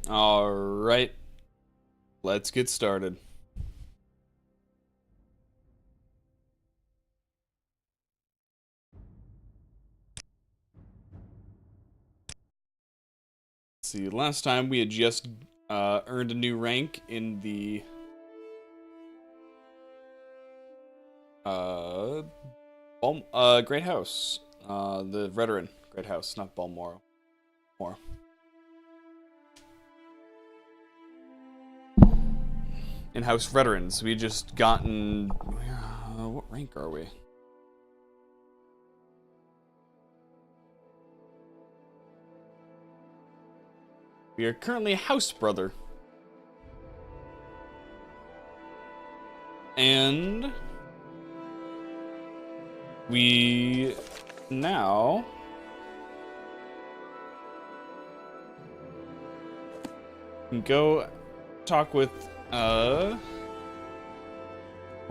Alright, let's get started. Let's see, last time we had just earned a new rank in the Great House. The veteran Great House, not Balmoral. More. In-house veterans. We just gotten... what rank are we? We are currently a house brother. And... we... now... can go talk with one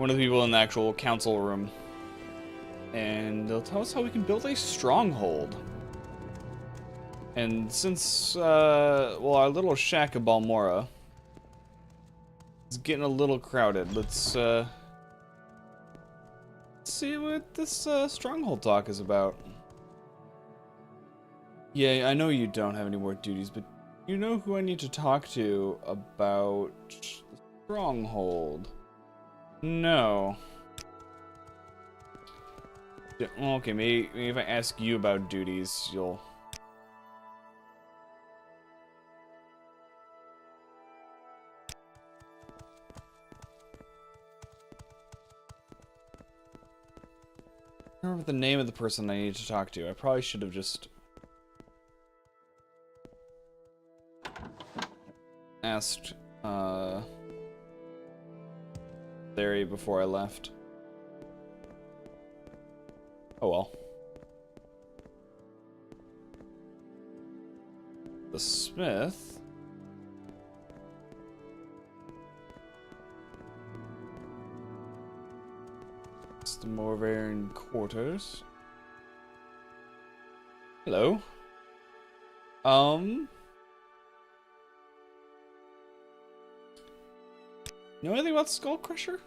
of the people in the actual council room, and they'll tell us how we can build a stronghold. And since well, our little shack of Balmora is getting a little crowded, let's see what this stronghold talk is about. Yeah, I know you don't have any more duties, but you know who I need to talk to about the Stronghold? No. Okay, maybe if I ask you about duties, you'll... I don't remember the name of the person I need to talk to. I probably should have just... asked Larry before I left. Oh well. The Smith. It's the Morvaran quarters. Hello. Know anything about Skull Crusher?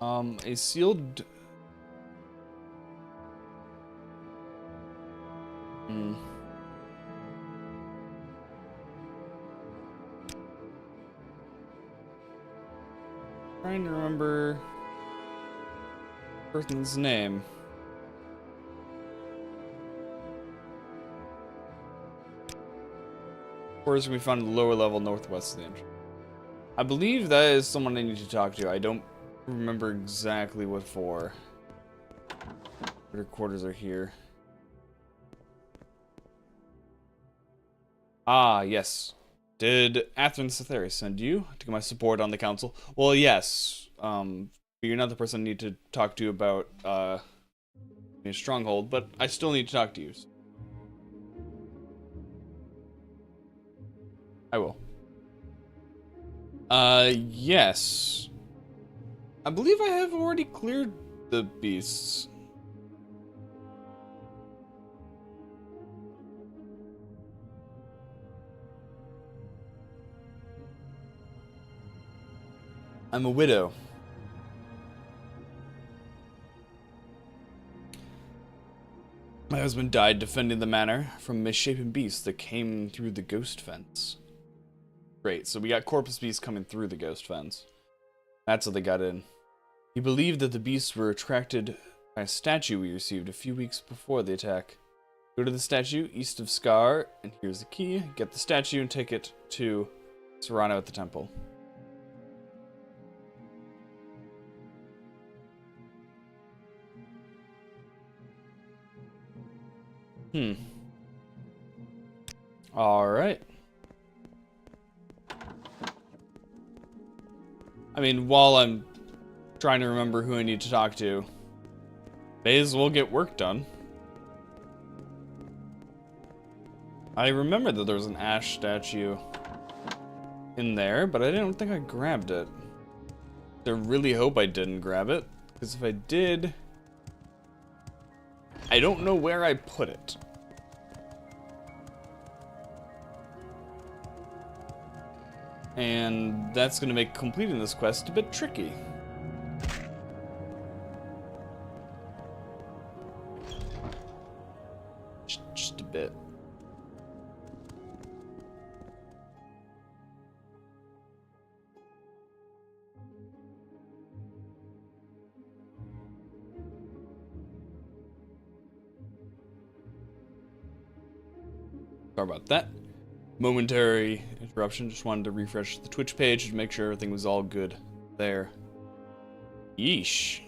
A sealed... Trying to remember the person's name. Quarters can be found at the lower level northwest of the entrance. I believe that is someone I need to talk to. I don't remember exactly what for. Their quarters are here. Ah, yes. Did Atherin Cytheris send you to get my support on the council? Well, yes. But you're not the person I need to talk to about Stronghold, but I still need to talk to you. I will. Yes. I believe I have already cleared the beasts. I'm a widow. My husband died defending the manor from misshapen beasts that came through the ghost fence. Great, so we got corpus beasts coming through the ghost fence. That's how they got in. He believed that the beasts were attracted by a statue we received a few weeks before the attack. Go to the statue east of Scar, and here's the key. Get the statue and take it to Serrano at the temple. Alright. I mean, while I'm trying to remember who I need to talk to, may as well get work done. I remember that there was an Ash statue in there, but I didn't think I grabbed it. I really hope I didn't grab it, because if I did, I don't know where I put it. And that's going to make completing this quest a bit tricky. Just a bit. Sorry about that. Momentary interruption. Just wanted to refresh the Twitch page to make sure everything was all good there. Yeesh.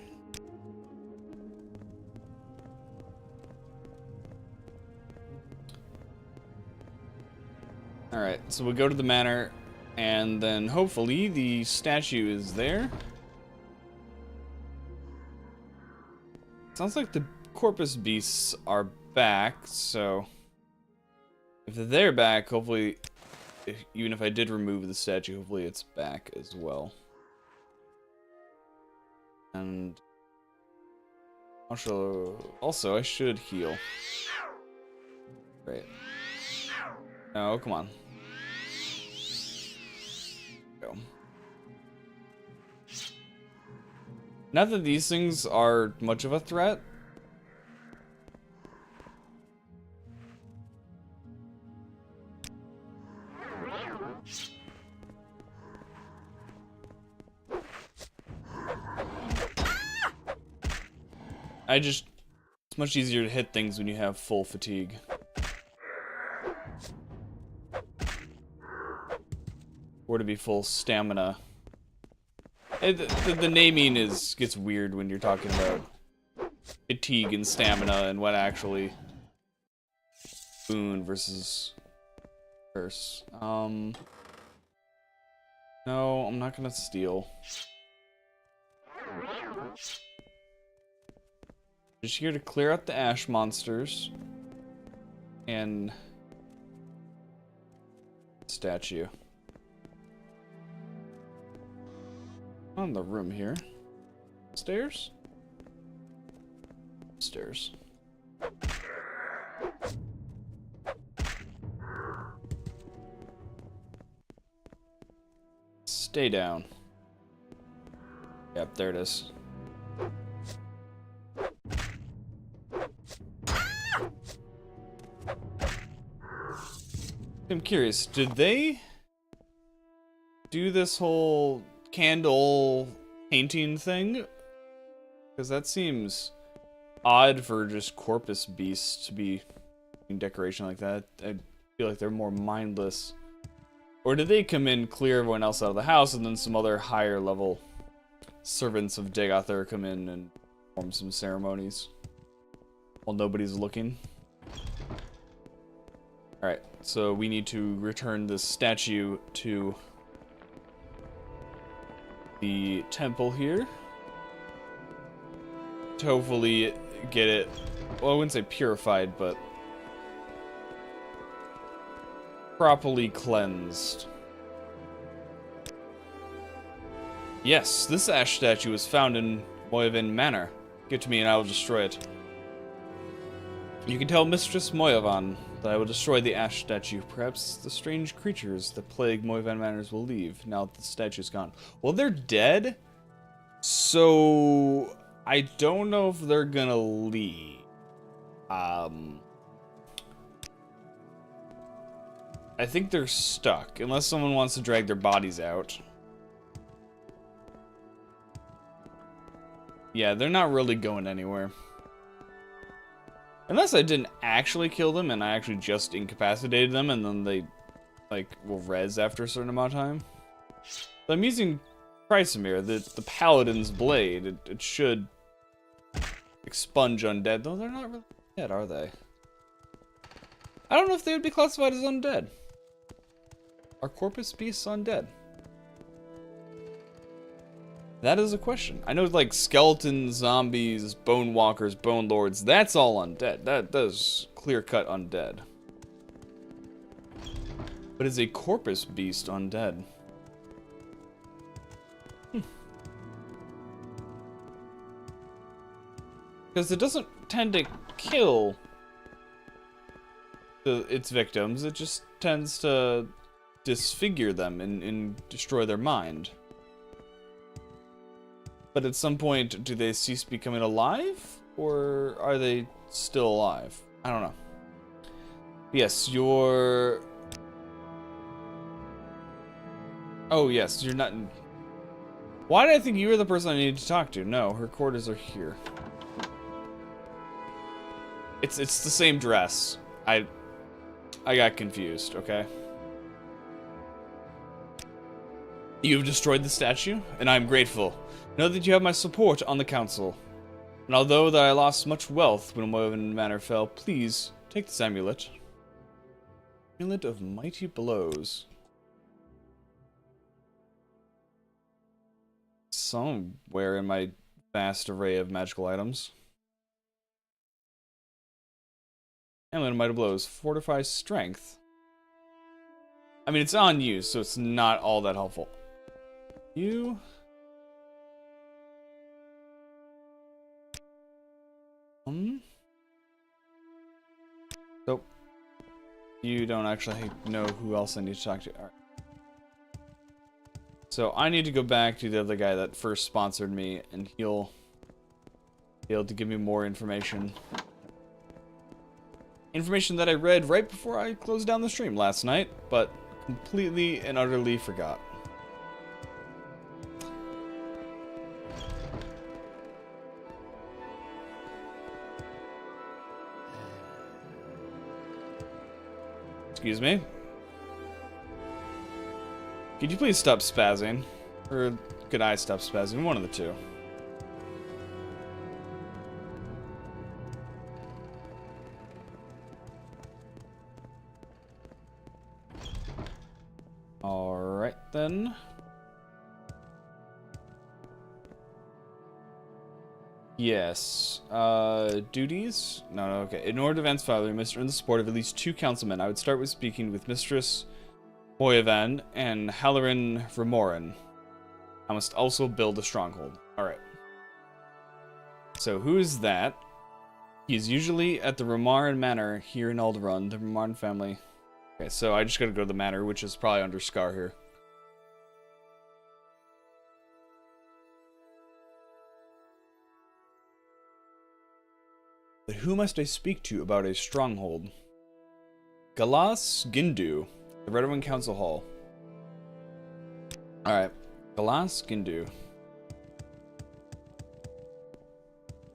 Alright, so we'll go to the manor, and then hopefully the statue is there. Sounds like the corpus beasts are back, so if they're back, hopefully, even if I did remove the statue, hopefully it's back as well. And also I should heal. Great. No, come on. Go. Not that these things are much of a threat. It's much easier to hit things when you have full fatigue. Or to be full stamina. The naming gets weird when you're talking about fatigue and stamina and what actually boon versus curse. No, I'm not gonna steal. Just here to clear out the ash monsters and statue. On the room here. Stairs? Stairs. Stay down. Yep, there it is. I'm curious, did they do this whole candle painting thing? Because that seems odd for just corpus beasts to be in decoration like that. I feel like they're more mindless. Or did they come in, clear everyone else out of the house, and then some other higher level servants of Dagothar come in and perform some ceremonies while nobody's looking? Alright, so we need to return this statue to the temple here to hopefully get it, well, I wouldn't say purified, but properly cleansed. Yes, this ash statue was found in Moyavan Manor. Give it to me and I will destroy it. You can tell Mistress Moyavan that I will destroy the ash statue. Perhaps the strange creatures that plague Moyavan Manors will leave now that the statue's gone. Well, they're dead, so I don't know if they're gonna leave. I think they're stuck, unless someone wants to drag their bodies out. Yeah, they're not really going anywhere. Unless I didn't actually kill them and I actually just incapacitated them and then they, like, will res after a certain amount of time. So I'm using Chrysamere, the Paladin's Blade. It should expunge undead, though they're not really dead, are they? I don't know if they would be classified as undead. Are corpus beasts undead? That is a question. I know, like, skeletons, zombies, bone walkers, bone lords, that's all undead. That is clear-cut undead. But is a corpus beast undead? Because it doesn't tend to kill its victims, it just tends to disfigure them and destroy their mind. But at some point, do they cease becoming alive? Or are they still alive? I don't know. Yes, you're... Oh, yes, you're not... Why did I think you were the person I needed to talk to? No, her quarters are here. It's the same dress. I got confused, okay? You have destroyed the statue, and I am grateful. Know that you have my support on the council. And although that I lost much wealth when Woven Manor fell, please take this amulet. Amulet of Mighty Blows. Somewhere in my vast array of magical items. Amulet of Mighty Blows. Fortifies strength. I mean, it's on you, so it's not all that helpful. You... Nope. You don't actually know who else I need to talk to. Alright. So I need to go back to the other guy that first sponsored me, and he'll be able to give me more information. Information that I read right before I closed down the stream last night, but completely and utterly forgot. Excuse me. Could you please stop spazzing? Or could I stop spazzing? One of the two. Alright then. Yes. Duties? No, okay. In order to advance further, you must earn the support of at least 2 councilmen. I would start with speaking with Mistress Boyavan and Halloran Remoran. I must also build a stronghold. Alright. So, who is that? He's usually at the Remoran Manor here in Alderaan, the Remoran family. Okay, so I just gotta go to the manor, which is probably under Scar here. But who must I speak to about a stronghold? Galas Gindu, the Redwing Council Hall. Alright, Galas Gindu.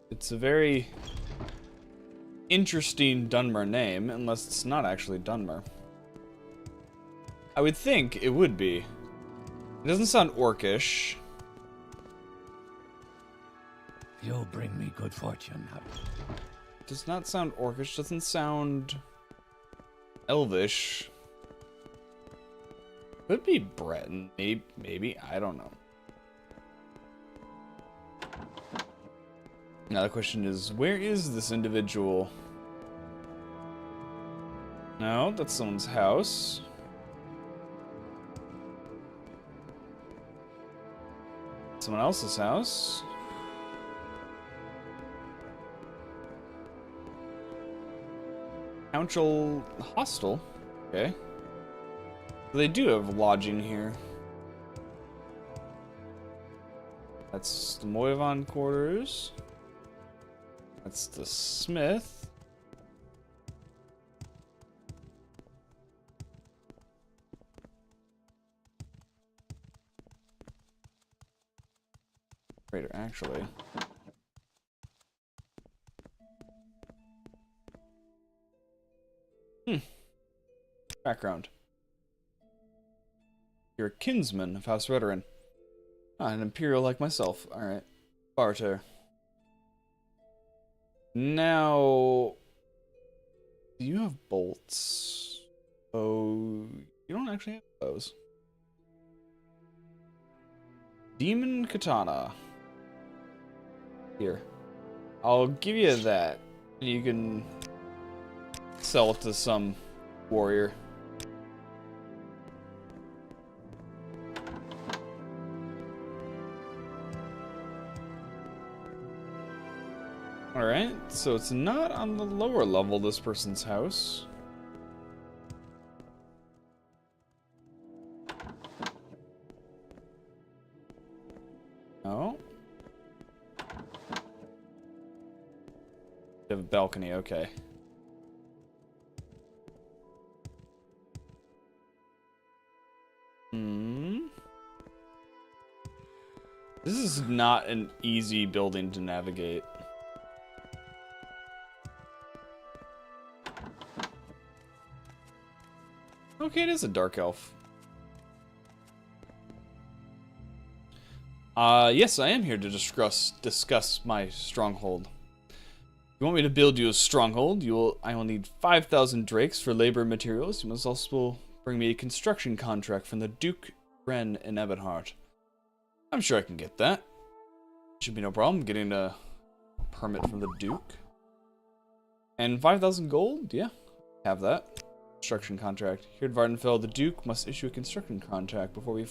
It's a very interesting Dunmer name, unless it's not actually Dunmer. I would think it would be. It doesn't sound orcish. You'll bring me good fortune. Does not sound orcish, doesn't sound elvish. Could be Breton, maybe, I don't know. Now the question is, where is this individual? No, that's someone's house. Someone else's house. Council hostel. Okay. They do have lodging here. That's the Moivan quarters. That's the smith. Trader, actually. Background. You're a kinsman of House Redoran. Ah, an Imperial like myself. Alright. Barter. Now... Do you have bolts? Oh... You don't actually have those. Demon Katana. Here. I'll give you that. You can sell it to some warrior. Alright, so it's not on the lower level, this person's house. You have a balcony, okay. This is not an easy building to navigate. Okay, it is a dark elf. Yes, I am here to discuss my stronghold. You want me to build you a stronghold? I will need 5,000 drakes for labor and materials. You must also bring me a construction contract from the Duke, Ren, and Ebonheart. I'm sure I can get that. Should be no problem getting a permit from the Duke. And 5,000 gold? Yeah, have that. Construction contract. Here at Vardenfell, the Duke must issue a construction contract before we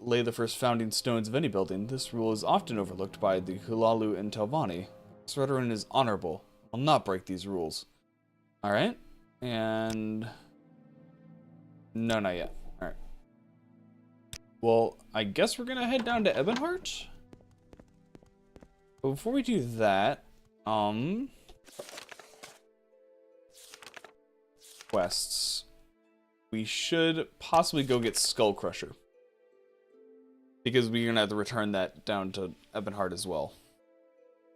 lay the first founding stones of any building. This rule is often overlooked by the Hulalu and Telvanni. This veteran is honorable. Will not break these rules. Alright. And... no, not yet. Alright. Well, I guess we're gonna head down to Ebonheart. But before we do that, quests. We should possibly go get Skull Crusher. Because we're gonna have to return that down to Ebonheart as well.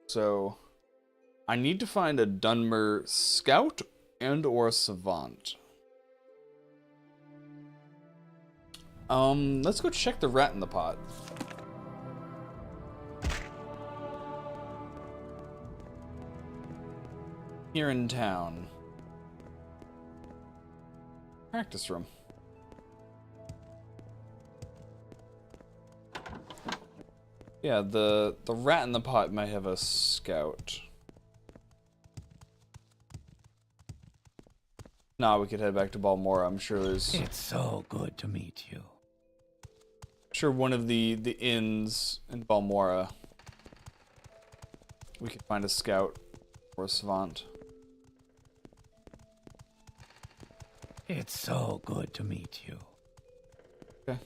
So, I need to find a Dunmer Scout and or a Savant. Let's go check the rat in the pot. Here in town. Practice room. Yeah, the rat in the pot might have a scout. Nah, we could head back to Balmora. I'm sure there's... It's so good to meet you. I'm sure one of the inns in Balmora, we could find a scout or a savant. It's so good to meet you. Okay.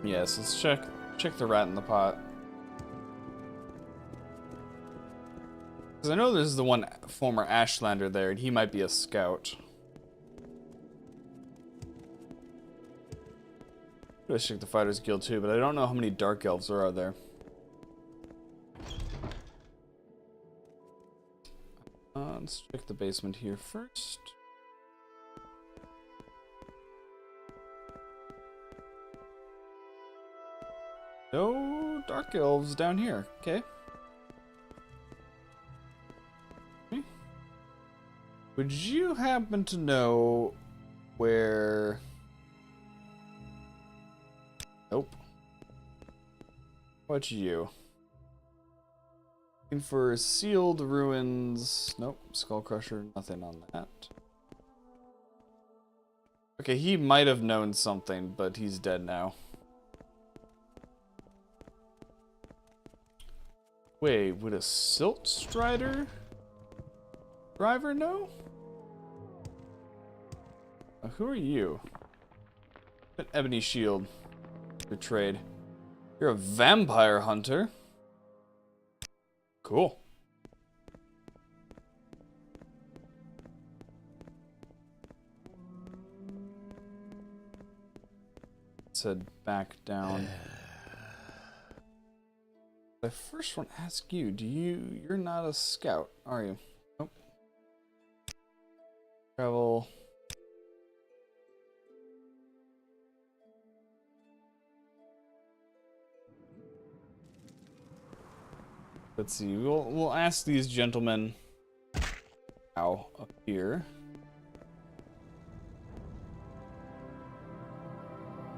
Yes, let's check the rat in the pot. Because I know there's the one former Ashlander there, and he might be a scout. Let's check the Fighters Guild too, but I don't know how many Dark Elves there are there. Let's check the basement here first. No Dark Elves down here. Okay. Would you happen to know where... Nope. What's you? Looking for sealed ruins. Nope. Skull Crusher. Nothing on that. Okay, he might have known something, but he's dead now. Wait, would a Silt Strider driver know? Who are you? An Ebony Shield. Betrayed. You're a vampire hunter. Cool. Let's head back down. I first want to ask you, you're not a scout, are you? Nope. Travel. Let's see, we'll ask these gentlemen up here.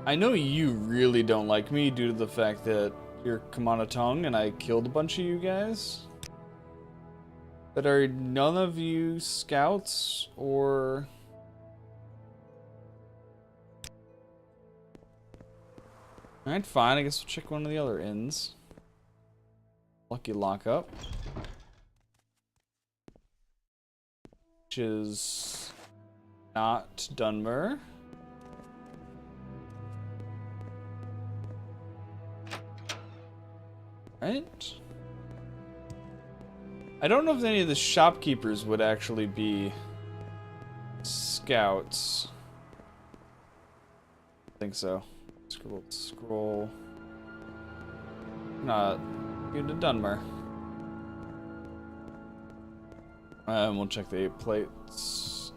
I know you really don't like me due to the fact that you're Kamanatong and I killed a bunch of you guys. But are none of you scouts or Alright, fine. I guess we'll check one of the other inns. Lucky lockup. Which is not Dunmer. Right? I don't know if any of the shopkeepers would actually be scouts. I think so. Scroll. Not good to Dunmer. And we'll check the 8 plates.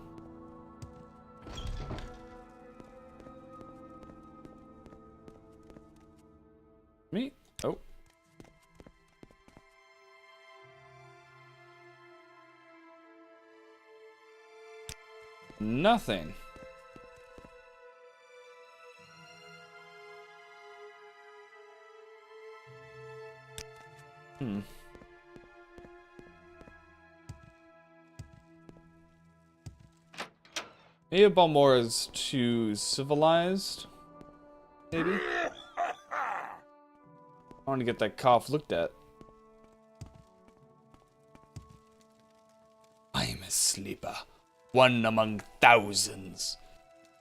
Me? Oh. Nothing. Maybe Balmora is too civilized. Maybe. I want to get that cough looked at. I am a sleeper, one among thousands.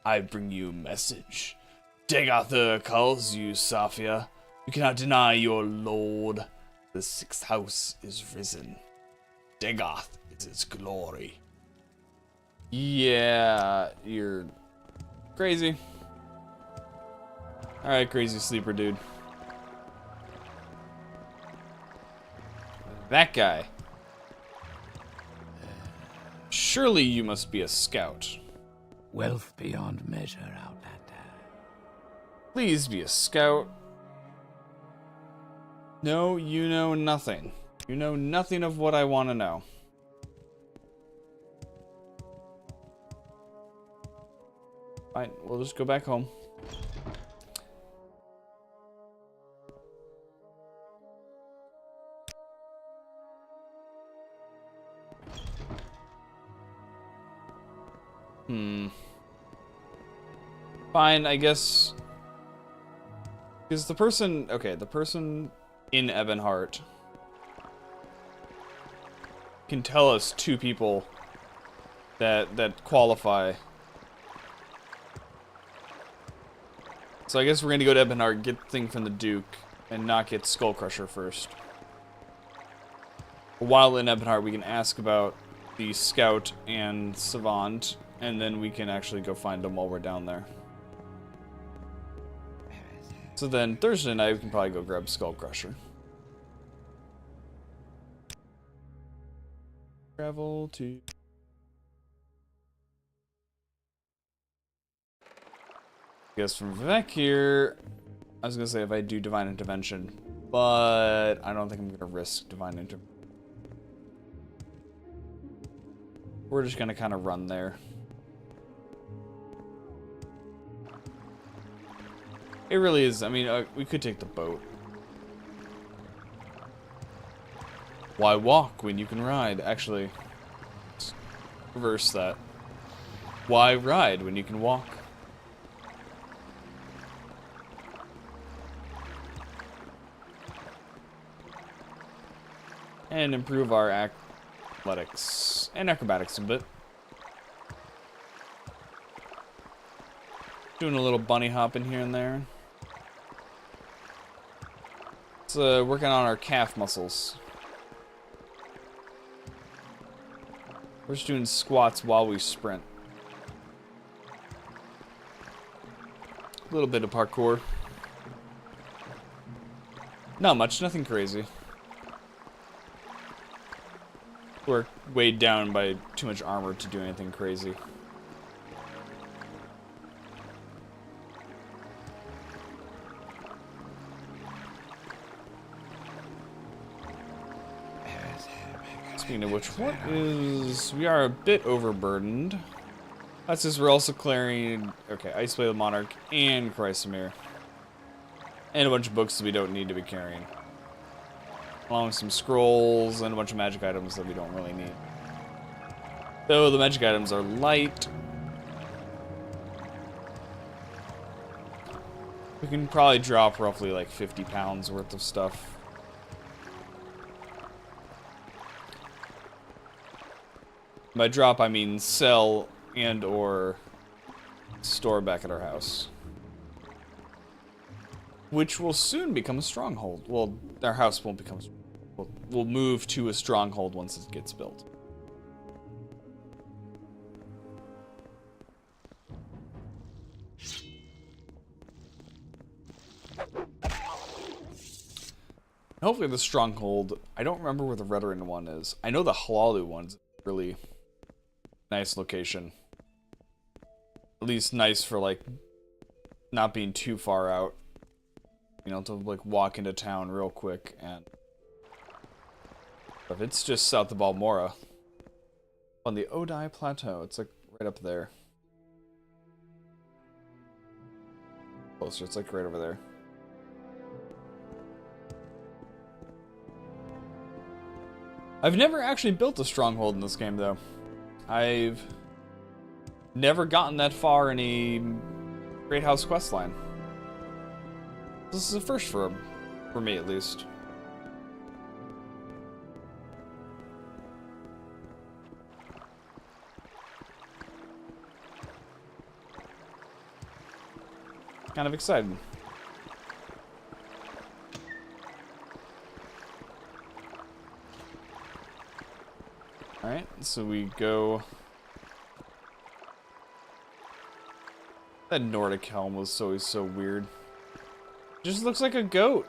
I bring you a message. Degather calls you, Safia. You cannot deny your lord. The 6th house is risen. Degath is its glory. Yeah, you're crazy. Alright, crazy sleeper dude. That guy. Surely you must be a scout. Wealth beyond measure, Outlander. Please be a scout. No, you know nothing. You know nothing of what I want to know. Fine, we'll just go back home. Fine, I guess. Because the person in Ebonheart can tell us 2 people that qualify. So I guess we're gonna go to Ebonheart, get the thing from the Duke, and not get Skullcrusher first. While in Ebonheart, we can ask about the Scout and Savant, and then we can actually go find them while we're down there. So then Thursday night, we can probably go grab Skullcrusher. Travel to... I guess from Vivek here, I was gonna say if I do Divine Intervention, but I don't think I'm gonna risk Divine Intervention. We're just gonna kind of run there. It really is. I mean, we could take the boat. Why walk when you can ride? Actually, let's reverse that. Why ride when you can walk? And improve our athletics and acrobatics a bit. Doing a little bunny hop in here and there. It's working on our calf muscles. We're just doing squats while we sprint. A little bit of parkour. Not much, nothing crazy. We're weighed down by too much armor to do anything crazy. Speaking of which, we are a bit overburdened. That's just we're also clearing, okay, Iceblade Monarch and Chrysamere. And a bunch of books that we don't need to be carrying. Along with some scrolls and a bunch of magic items that we don't really need. Though the magic items are light. We can probably drop roughly like 50 pounds worth of stuff. By drop, I mean sell and or store back at our house. Which will soon become a stronghold. Well, our house won't become... We'll move to a stronghold once it gets built. Hopefully the stronghold... I don't remember where the Redoran one is. I know the Halalu one's a really nice location. At least nice for, like, not being too far out. You know, to, like, walk into town real quick, and... If it's just south of Balmora. On the Odai Plateau. It's, like, right up there. Closer, it's, like, right over there. I've never actually built a stronghold in this game, though. I've never gotten that far in a Great House questline. This is a first for me, at least. Kind of excited. Alright, so we go... That Nordic helm was always so weird. Just looks like a goat.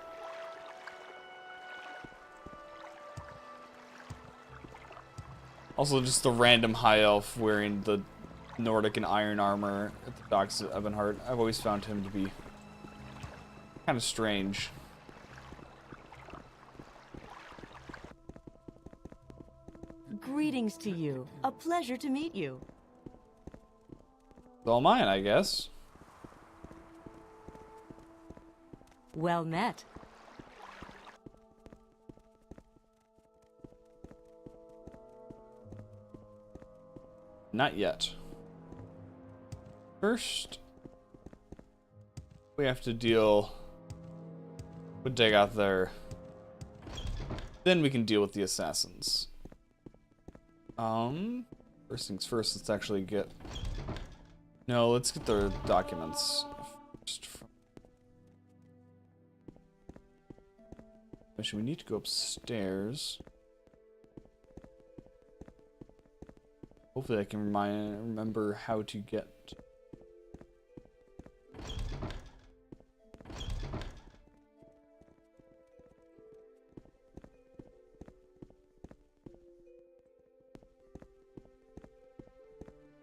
Also, just the random high elf wearing the Nordic and iron armor at the docks of Ebonheart. I've always found him to be kind of strange. Greetings to you. A pleasure to meet you. It's all mine, I guess. Well met. Not yet. First, we have to deal with Dagoth there. Then we can deal with the assassins. First things first, let's actually get... No, let's get the documents first. Actually, we need to go upstairs. Hopefully I can remember how to get...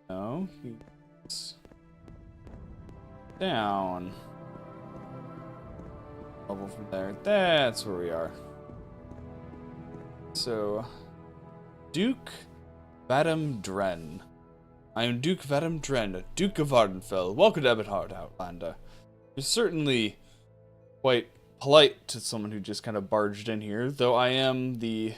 No, he's down. Level from there. That's where we are. So, Duke Vadam Dren. I am Duke Vadam Dren, Duke of Vardenfell. Welcome to Ebonheart, Outlander. You're certainly quite polite to someone who just kind of barged in here, though I am the...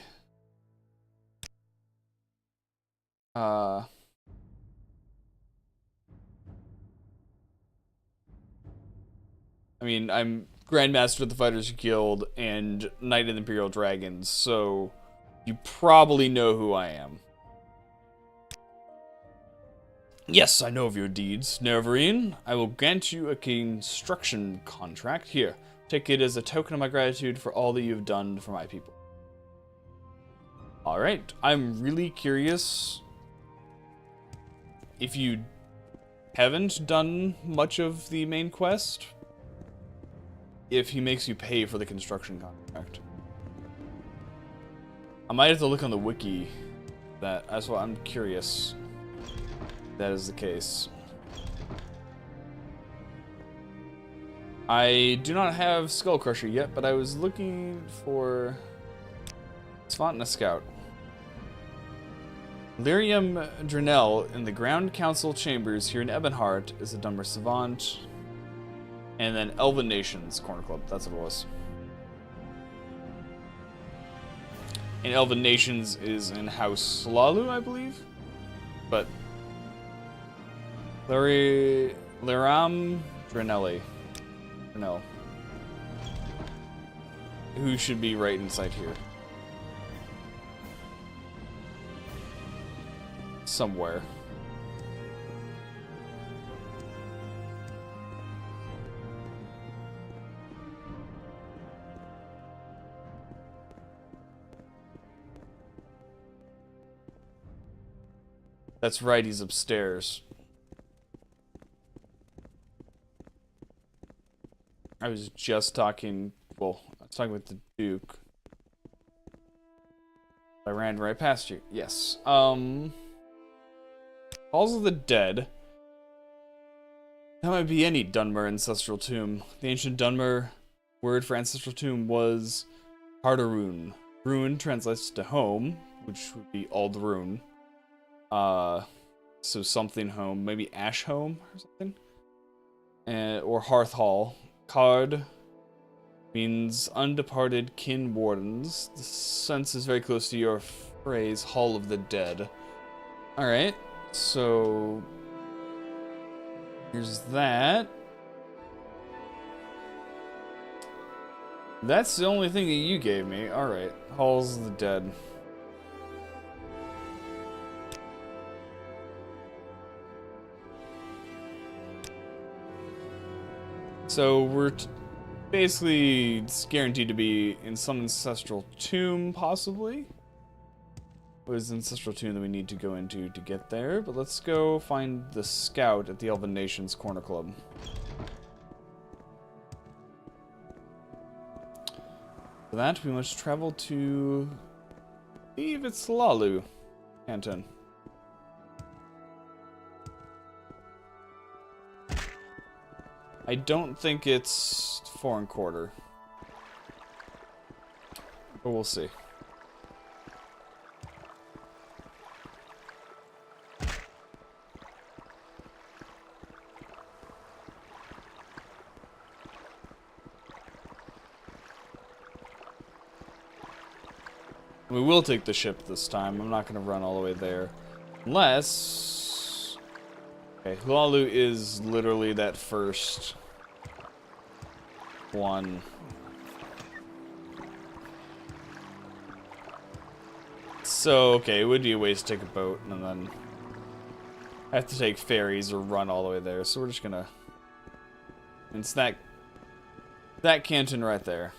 I mean, I'm Grandmaster of the Fighters Guild and Knight of the Imperial Dragons, so you probably know who I am. Yes, I know of your deeds, Neverine. I will grant you a construction contract. Here, take it as a token of my gratitude for all that you've done for my people. Alright, I'm really curious if you haven't done much of the main quest, if he makes you pay for the construction contract. I might have to look on the wiki. That's why I'm curious if that is the case. I do not have Skullcrusher yet, but I was looking for Svanna Scout. Lyrium Drenell in the Ground Council Chambers here in Ebonheart is a Dumber Savant. And then Elven Nations Corner Club, that's what it was. And Elven Nations is in House Lalu, I believe. But Lyram Drenelli. Or no. Who should be right inside here? Somewhere. That's right, he's upstairs. I was just talking, well, I was talking with the Duke. I ran right past you. Yes. Halls of the Dead. That might be any Dunmer ancestral tomb. The ancient Dunmer word for ancestral tomb was Hardarun. Ruin translates to home, which would be Aldrun. So something home, maybe Ash Home or something, or Hearth Hall. Card means undeparted kin wardens. The sense is very close to your phrase, Hall of the Dead. All right, so here's that. That's the only thing that you gave me. All right, Halls of the Dead. So we're basically it's guaranteed to be in some ancestral tomb, possibly. What is the ancestral tomb that we need to go into to get there? But let's go find the scout at the Elven Nations Corner Club. For that, we must travel to... I believe it's Lalu Canton. I don't think it's 4 1/4. But we'll see. We will take the ship this time. I'm not going to run all the way there. Unless... Okay, Hulalu is literally that first one. So, okay, it would be a waste to take a boat, and then I have to take ferries or run all the way there. So we're just gonna... It's that canton right there.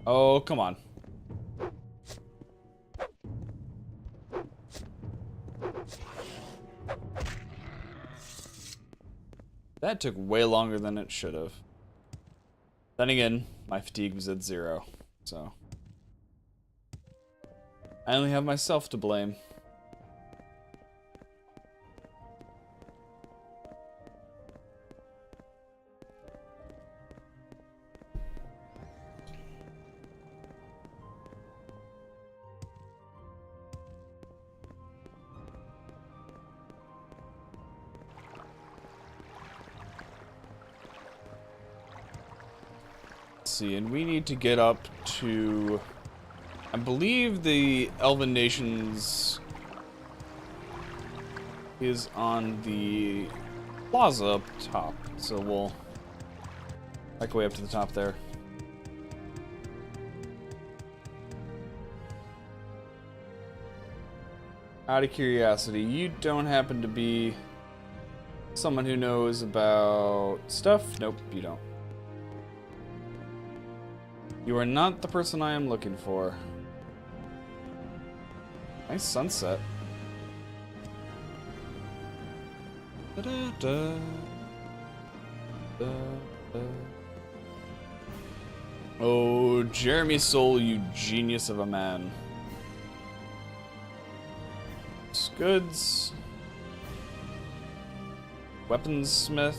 Oh, come on. That took way longer than it should have. Then again, my fatigue was at 0, so... I only have myself to blame. See, and we need to get up to... I believe the Elven Nations is on the plaza up top, so we'll make our way up to the top there. Out of curiosity, you don't happen to be someone who knows about stuff? Nope, you don't. You are not the person I am looking for. Nice sunset. Da-da-da. Da-da. Oh, Jeremy Soul, you genius of a man. Goods. Weaponsmith.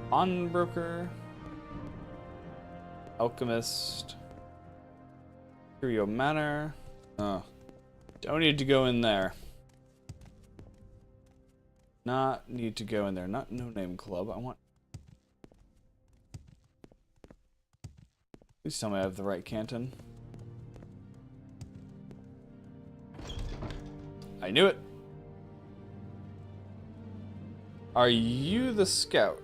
Pawnbroker. Alchemist. Curio Manor. Oh. Don't need to go in there. Not need to go in there. Not No Name Club. I want... Please tell me I have the right canton. I knew it. Are you the scout?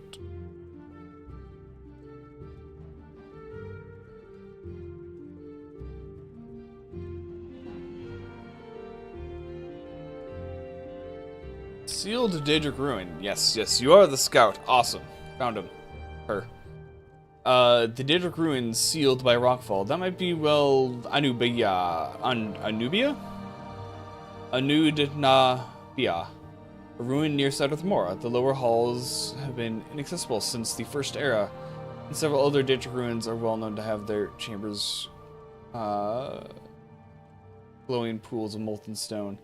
Sealed Daedric Ruin. Yes, yes, you are the scout. Awesome. Found him. Her. The Daedric Ruin sealed by rockfall. That might be, well, Anubia. Anubia? Anudnabia. A ruin near South Mora. The lower halls have been inaccessible since the First Era, and several other Daedric ruins are well known to have their chambers glowing pools of molten stone.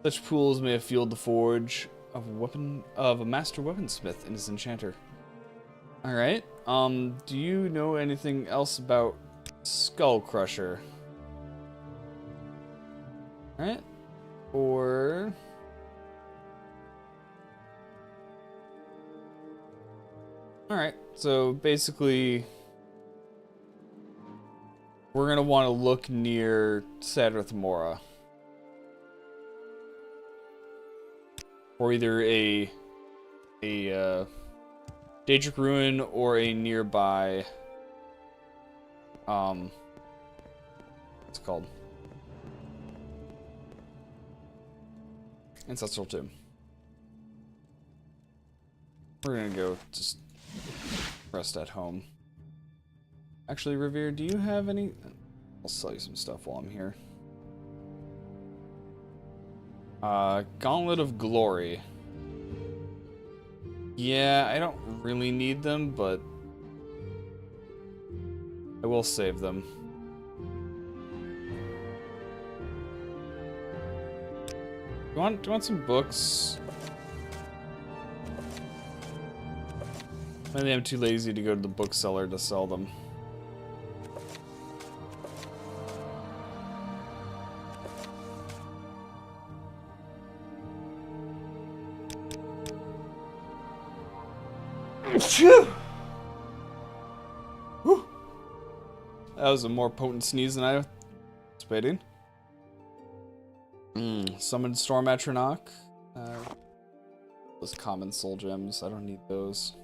Such pools may have fueled the forge of a master weaponsmith and his enchanter. Alright, do you know anything else about Skull Crusher? Alright, or... Alright, so basically, we're going to want to look near Sadrith Mora. Or either a Daedric Ruin or a nearby, what's it called? Ancestral Tomb. We're gonna go just rest at home. Actually, Revere, do you have any? I'll sell you some stuff while I'm here. Gauntlet of Glory. Yeah, I don't really need them, but I will save them. Do you want some books? Maybe I'm too lazy to go to the bookseller to sell them. Phew. Whew. That was a more potent sneeze than I was anticipating. Summoned Storm Atronach. Those common soul gems. I don't need those.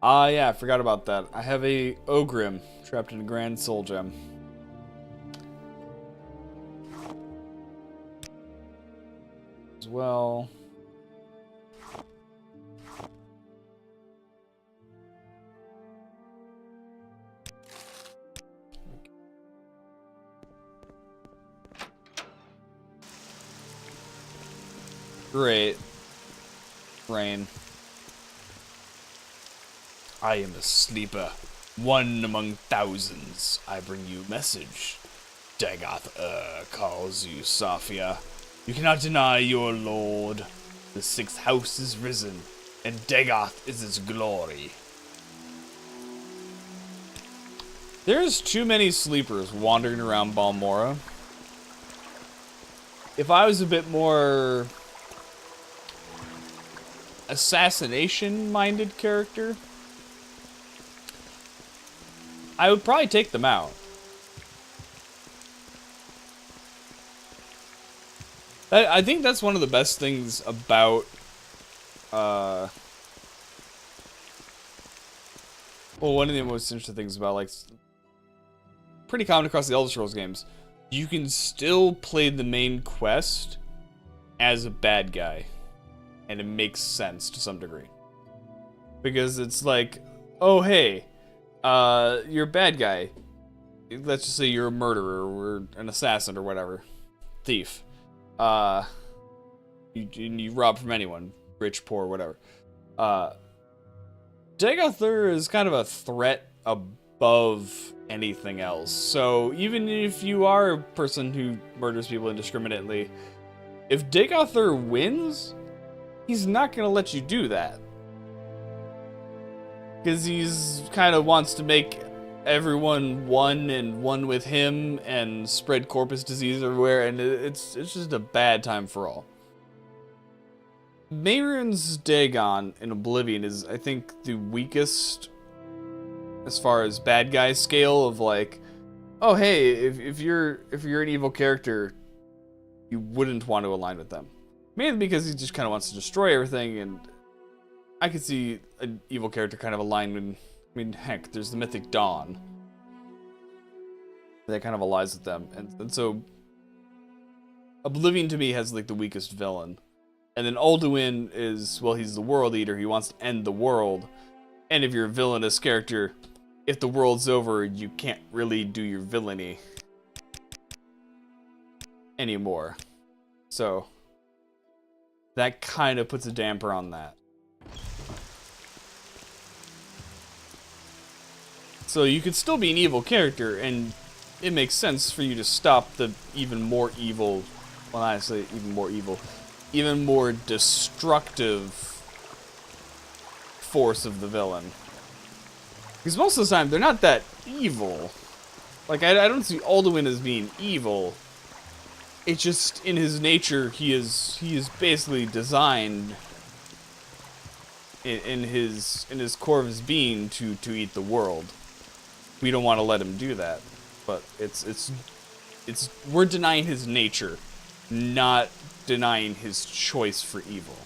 Ah, yeah, I forgot about that. I have a Ogrim trapped in a Grand Soul Gem. As well. Great. Rain. I am a sleeper, one among thousands. I bring you message. Dagoth calls you, Sophia. You cannot deny your lord. The sixth house is risen, and Dagoth is its glory. There's too many sleepers wandering around Balmora. If I was a bit more assassination-minded character, I would probably take them out. I think that's one of the best things about, well, one of the most interesting things about, like, pretty common across the Elder Scrolls games, you can still play the main quest as a bad guy, and it makes sense to some degree. Because it's like, oh, hey, you're a bad guy. Let's just say you're a murderer or an assassin or whatever. Thief. You rob from anyone. Rich, poor, whatever. Dagoth is kind of a threat above anything else. So even if you are a person who murders people indiscriminately, if Dagoth wins, he's not going to let you do that. Because he's kind of wants to make everyone one and one with him and spread corpus disease everywhere, and it's just a bad time for all. Mehrunes Dagon in Oblivion is, I think, the weakest as far as bad guy scale of like, oh hey, if you're an evil character, you wouldn't want to align with them. Mainly because he just kind of wants to destroy everything, and I could see an evil character kind of aligned with, I mean, heck, there's the Mythic Dawn. That kind of aligns with them, and so Oblivion to me has like the weakest villain. And then Alduin is, well, he's the world eater, he wants to end the world. And if you're a villainous character, if the world's over, you can't really do your villainy anymore. So that kind of puts a damper on that. So you could still be an evil character, and it makes sense for you to stop the even more evil, well, honestly, even more evil, even more destructive force of the villain. Because most of the time, they're not that evil. Like, I don't see Alduin as being evil. It's just, in his nature, he is basically designed in his core of his being to eat the world. We don't want to let him do that. But it's we're denying his nature, not denying his choice for evil.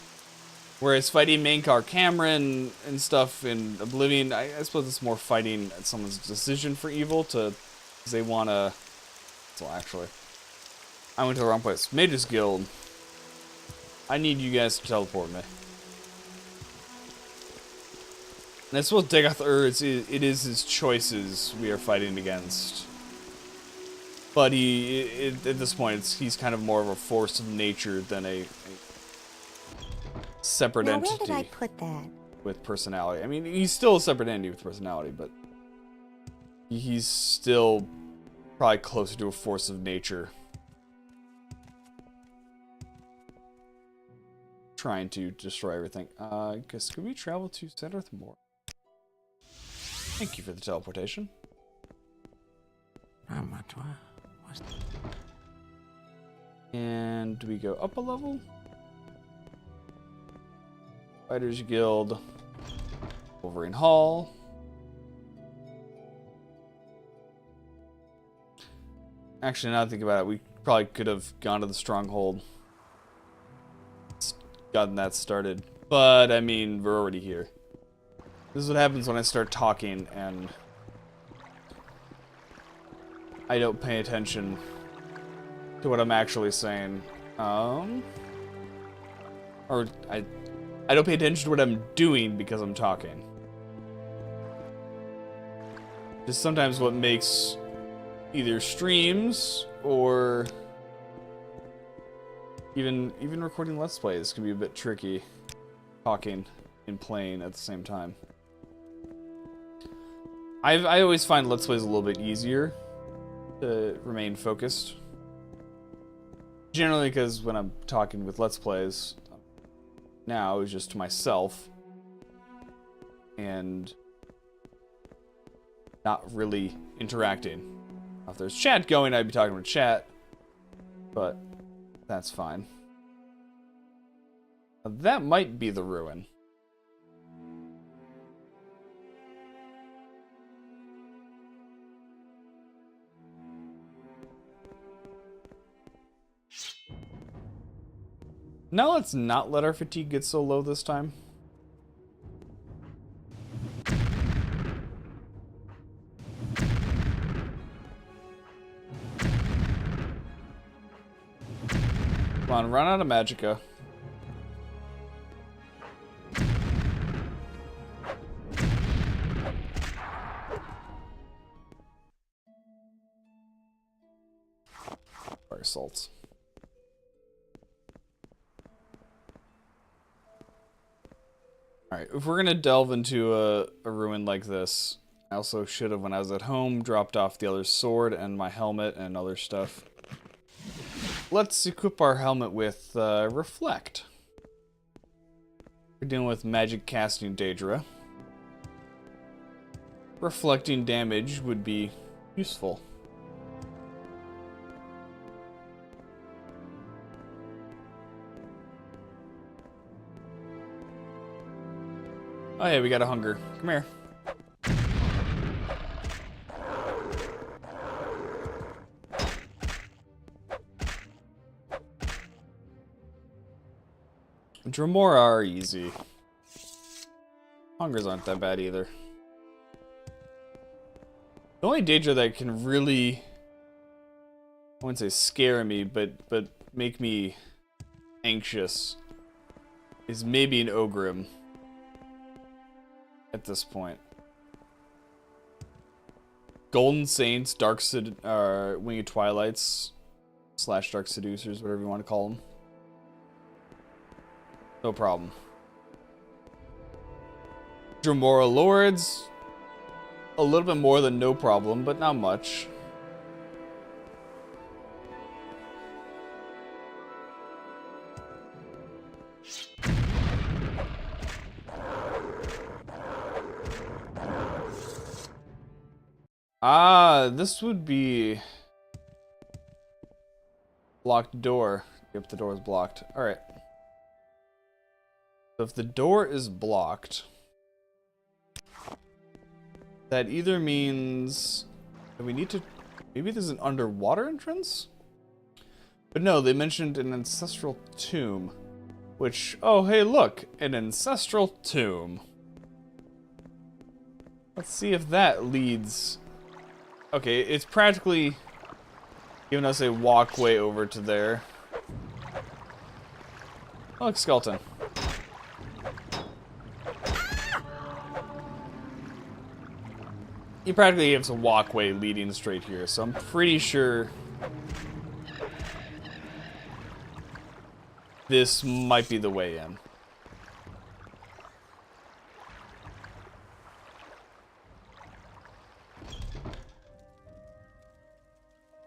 Whereas fighting Mankar Cameron and stuff in Oblivion, I suppose it's more fighting someone's decision for evil because they want to. So actually, I went to the wrong place. Mage's Guild. I need you guys to teleport me. And I suppose Degath it is his choices we are fighting against. But at this point, he's kind of more of a force of nature than a separate entity. Where did I put that? With personality. I mean, he's still a separate entity with personality, but he's still probably closer to a force of nature. Trying to destroy everything. I guess, could we travel to Sedarth more? Thank you for the teleportation. And do we go up a level? Fighters Guild. Wolverine Hall. Actually, now that I think about it, we probably could have gone to the Stronghold. Gotten that started. But, I mean, we're already here. This is what happens when I start talking and I don't pay attention to what I'm actually saying. Or I don't pay attention to what I'm doing because I'm talking. Just sometimes what makes either streams or even recording Let's Plays can be a bit tricky, talking and playing at the same time. I always find Let's Plays a little bit easier to remain focused. Generally because when I'm talking with Let's Plays, now it's just to myself and not really interacting. If there's chat going, I'd be talking with chat, but that's fine. That might be the ruin. Now let's not let our fatigue get so low this time. Come on, run out of magicka. Fire assaults. Alright, if we're gonna delve into a ruin like this, I also should have, when I was at home, dropped off the other sword and my helmet and other stuff. Let's equip our helmet with Reflect. We're dealing with magic casting Daedra. Reflecting damage would be useful. Oh yeah, we got a hunger. Come here. Dremora are easy. Hungers aren't that bad either. The only danger that can really, I wouldn't say scare me, but make me anxious is maybe an Ogrim at this point. Golden Saints, Winged Twilights, / Dark Seducers, whatever you want to call them. No problem. Dremora Lords, a little bit more than no problem, but not much. Ah, this would be blocked door. Yep, the door is blocked. All right. So if the door is blocked, that either means that we need to, maybe there's an underwater entrance? But no, they mentioned an ancestral tomb, which, oh hey look, an ancestral tomb. Let's see if that leads. Okay, it's practically giving us a walkway over to there. Oh, look, skeleton. He practically gives a walkway leading straight here, so I'm pretty sure this might be the way in.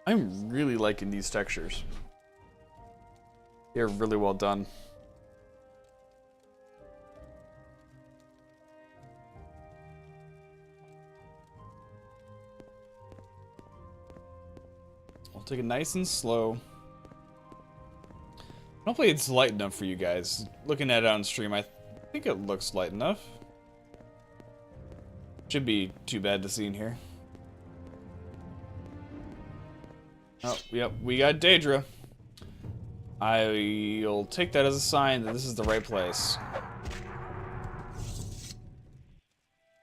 I'm really liking these textures. They're really well done. I'll take it nice and slow. Hopefully it's light enough for you guys. Looking at it on stream, I think it looks light enough. Should be too bad to see in here. Oh, yep, we got Daedra. I'll take that as a sign that this is the right place.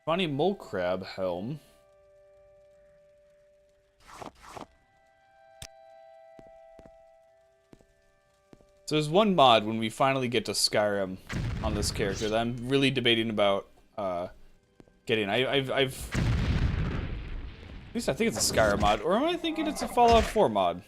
Funny mole crab helm. So there's one mod when we finally get to Skyrim on this character that I'm really debating about getting. At least I think it's a Skyrim mod, or am I thinking it's a Fallout 4 mod?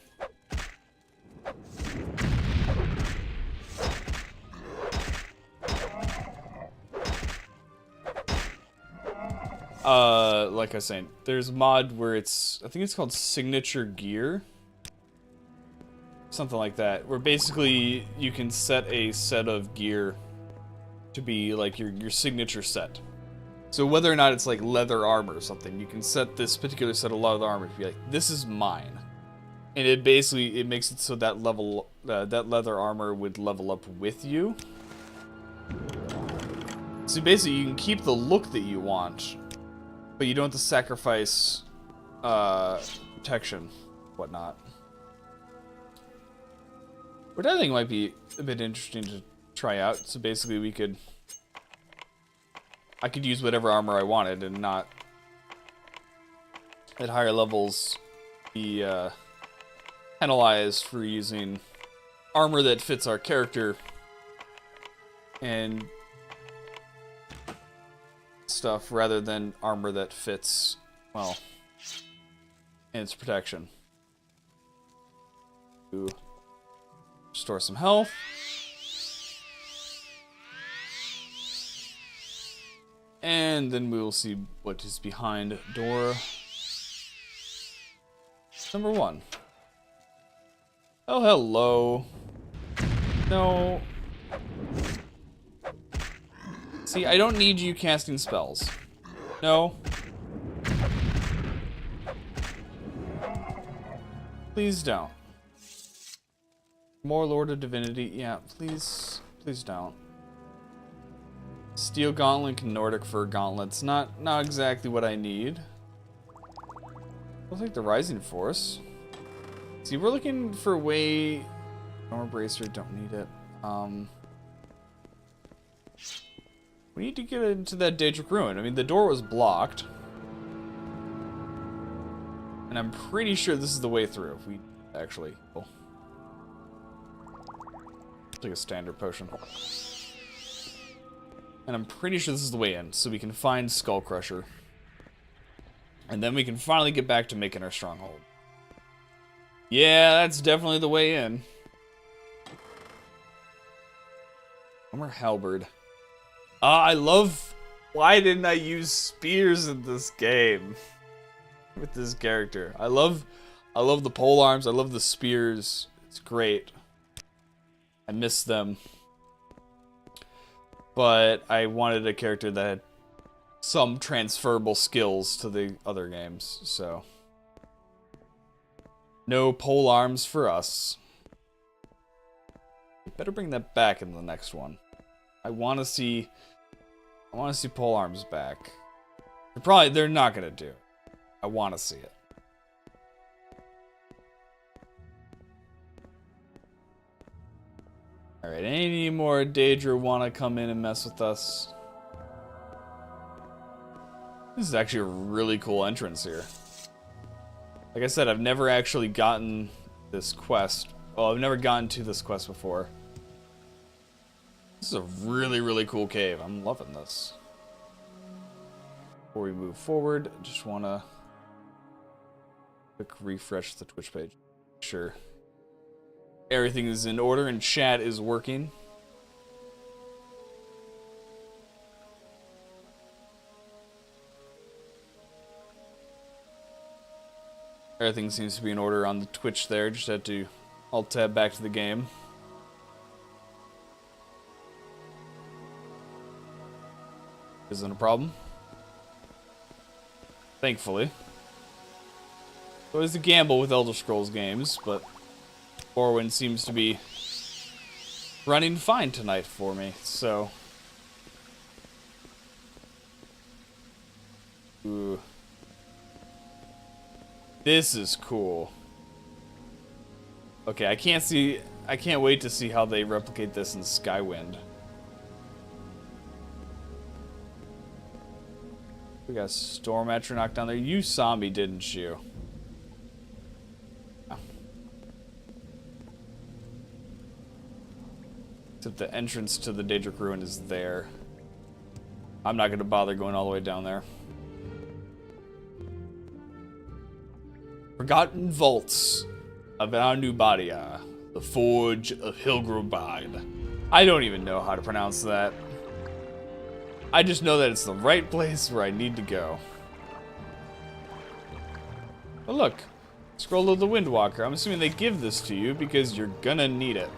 Like I was saying, there's a mod where it's, I think it's called Signature Gear. Something like that, where basically you can set a set of gear to be like your signature set. So whether or not it's like leather armor or something, you can set this particular set of leather armor to be like, this is mine. And it basically, it makes it so that that leather armor would level up with you. So basically you can keep the look that you want, but you don't have to sacrifice protection, whatnot. Which I think might be a bit interesting to try out. So basically I could use whatever armor I wanted and not at higher levels be penalized for using armor that fits our character and stuff rather than armor that fits, well, and its protection. Ooh. Restore some health. And then we will see what is behind door number 1. Oh, hello. No. See, I don't need you casting spells. No. Please don't. More Lord of Divinity. Yeah, please don't. Steel Gauntlet and Nordic Fur Gauntlets. Not exactly what I need. I'll take the Rising Force. See, we're looking for a way... Armor Bracer, don't need it. We need to get into that Daedric Ruin. I mean, the door was blocked. And I'm pretty sure this is the way through. If we actually... Oh. Take a standard potion. And I'm pretty sure this is the way in. So we can find Skull Crusher. And then we can finally get back to making our stronghold. Yeah, that's definitely the way in. More halberd. I love... Why didn't I use spears in this game? With this character. I love the pole arms. I love the spears. It's great. I miss them. But I wanted a character that had some transferable skills to the other games, so... No pole arms for us. Better bring that back in the next one. I want to see pole arms back. They're not gonna do it. I want to see it. All right, any more Daedra want to come in and mess with us? This is actually a really cool entrance here. Like I said, I've never actually gotten this quest. Well, I've never gotten to this quest before. This is a really, really cool cave. I'm loving this. Before we move forward, I just want to quick refresh the Twitch page. Sure. Everything is in order and chat is working. Everything seems to be in order on the Twitch there. Just had to alt tab back to the game. Isn't a problem. Thankfully. It's always a gamble with Elder Scrolls games, but Morrowind seems to be running fine tonight for me, so... Ooh. This is cool. Okay, I can't wait to see how they replicate this in Skywind. We got Storm Atronach down there. You saw me, didn't you? Oh. Except the entrance to the Daedric Ruin is there. I'm not going to bother going all the way down there. Forgotten Vaults of Anubadia, the Forge of Hilgrubide. I don't even know how to pronounce that. I just know that it's the right place where I need to go. Oh look, Scroll of the Windwalker. I'm assuming they give this to you because you're gonna need it.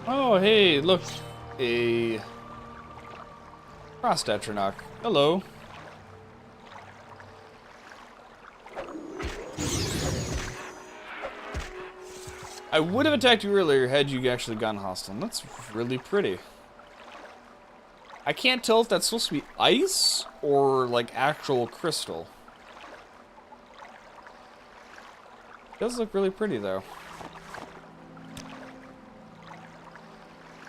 Oh, hey, look. A Frost Atronach. Hello. I would have attacked you earlier had you actually gotten hostile. And that's really pretty. I can't tell if that's supposed to be ice or like actual crystal. It does look really pretty though.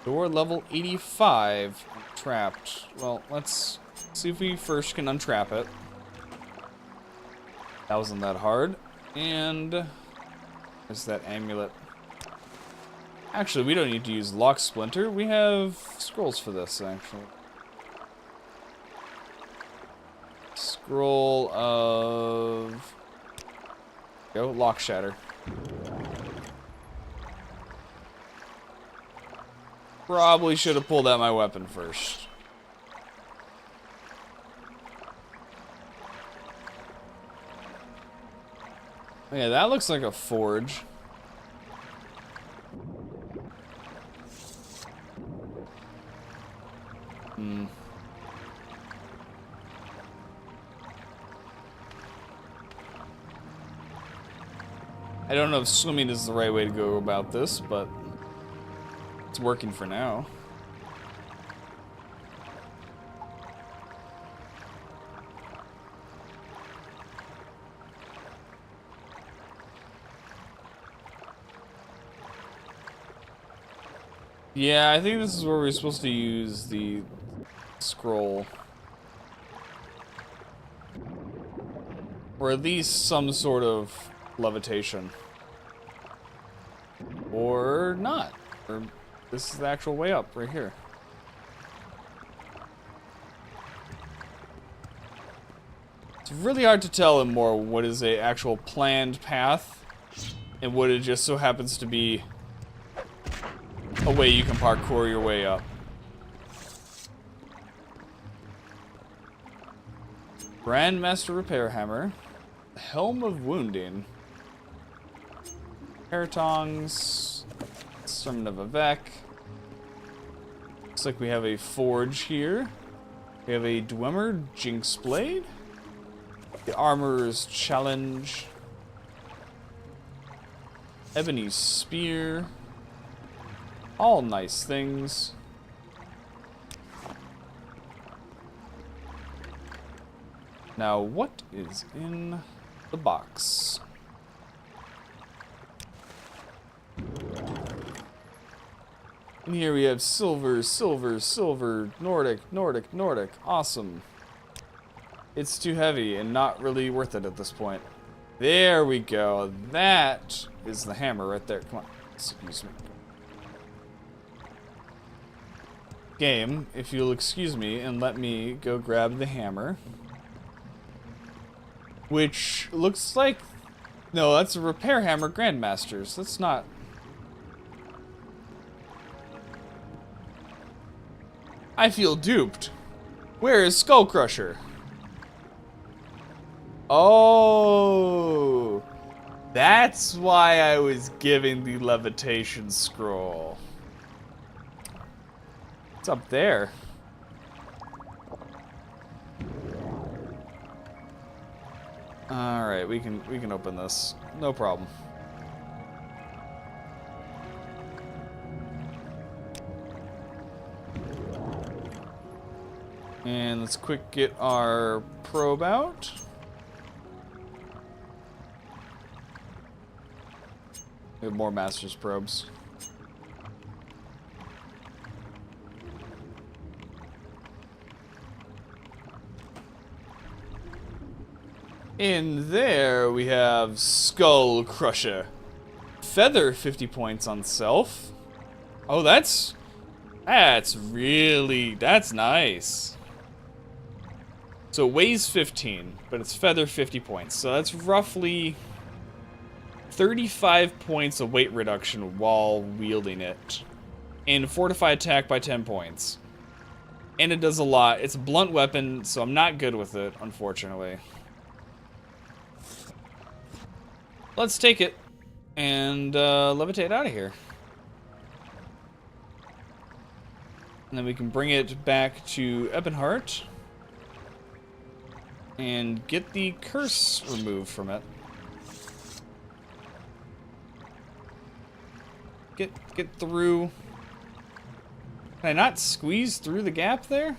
Door level 85. Trapped. Well, let's see if we first can untrap it. That wasn't that hard. And there's that amulet. Actually, we don't need to use Lock Splinter. We have scrolls for this, actually. Scroll of... Go, Lock Shatter. Probably should have pulled out my weapon first. Yeah, that looks like a forge. I don't know if swimming is the right way to go about this, but it's working for now. Yeah, I think this is where we're supposed to use the scroll. Or at least some sort of levitation. Or not. Or this is the actual way up, right here. It's really hard to tell in more what is a actual planned path and what it just so happens to be a way you can parkour your way up. Grandmaster Repair Hammer. Helm of Wounding. Hair tongs. Sermon of Avec. Looks like we have a forge here. We have a Dwemer Jinx Blade. The Armorer's Challenge. Ebony Spear. All nice things. Now, what is in the box? And here we have silver, silver, silver, Nordic, Nordic, Nordic. Awesome. It's too heavy and not really worth it at this point. There we go. That is the hammer right there. Come on. Excuse me. Game, if you'll excuse me and let me go grab the hammer. Which looks like... No, that's a repair hammer Grandmasters. That's not... I feel duped. Where is Skull Crusher? Oh, that's why I was given the levitation scroll. It's up there. All right, we can open this. No problem. And let's quick get our probe out. We have more Master's probes. In there, we have Skull Crusher. Feather 50 points on self. Oh, that's nice. So it weighs 15, but it's feather 50 points. So that's roughly 35 points of weight reduction while wielding it. And fortify attack by 10 points. And it does a lot. It's a blunt weapon, so I'm not good with it, unfortunately. Let's take it and levitate out of here. And then we can bring it back to Ebonheart and get the curse removed from it. Get through. Can I not squeeze through the gap there?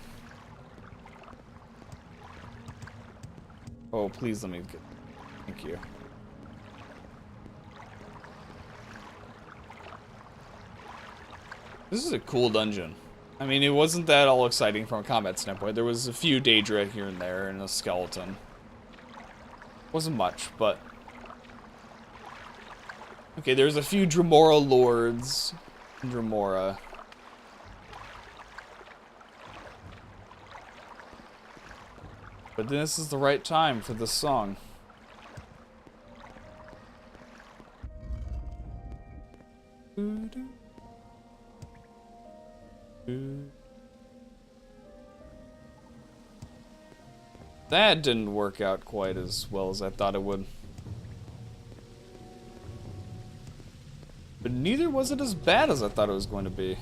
Oh, please let me get. Thank you. This is a cool dungeon. I mean, it wasn't that all exciting from a combat standpoint. There was a few Daedra here and there and a skeleton. Wasn't much, but... Okay, there's a few Dremora lords in Dremora. But this is the right time for this song. That didn't work out quite as well as I thought it would. But neither was it as bad as I thought it was going to be.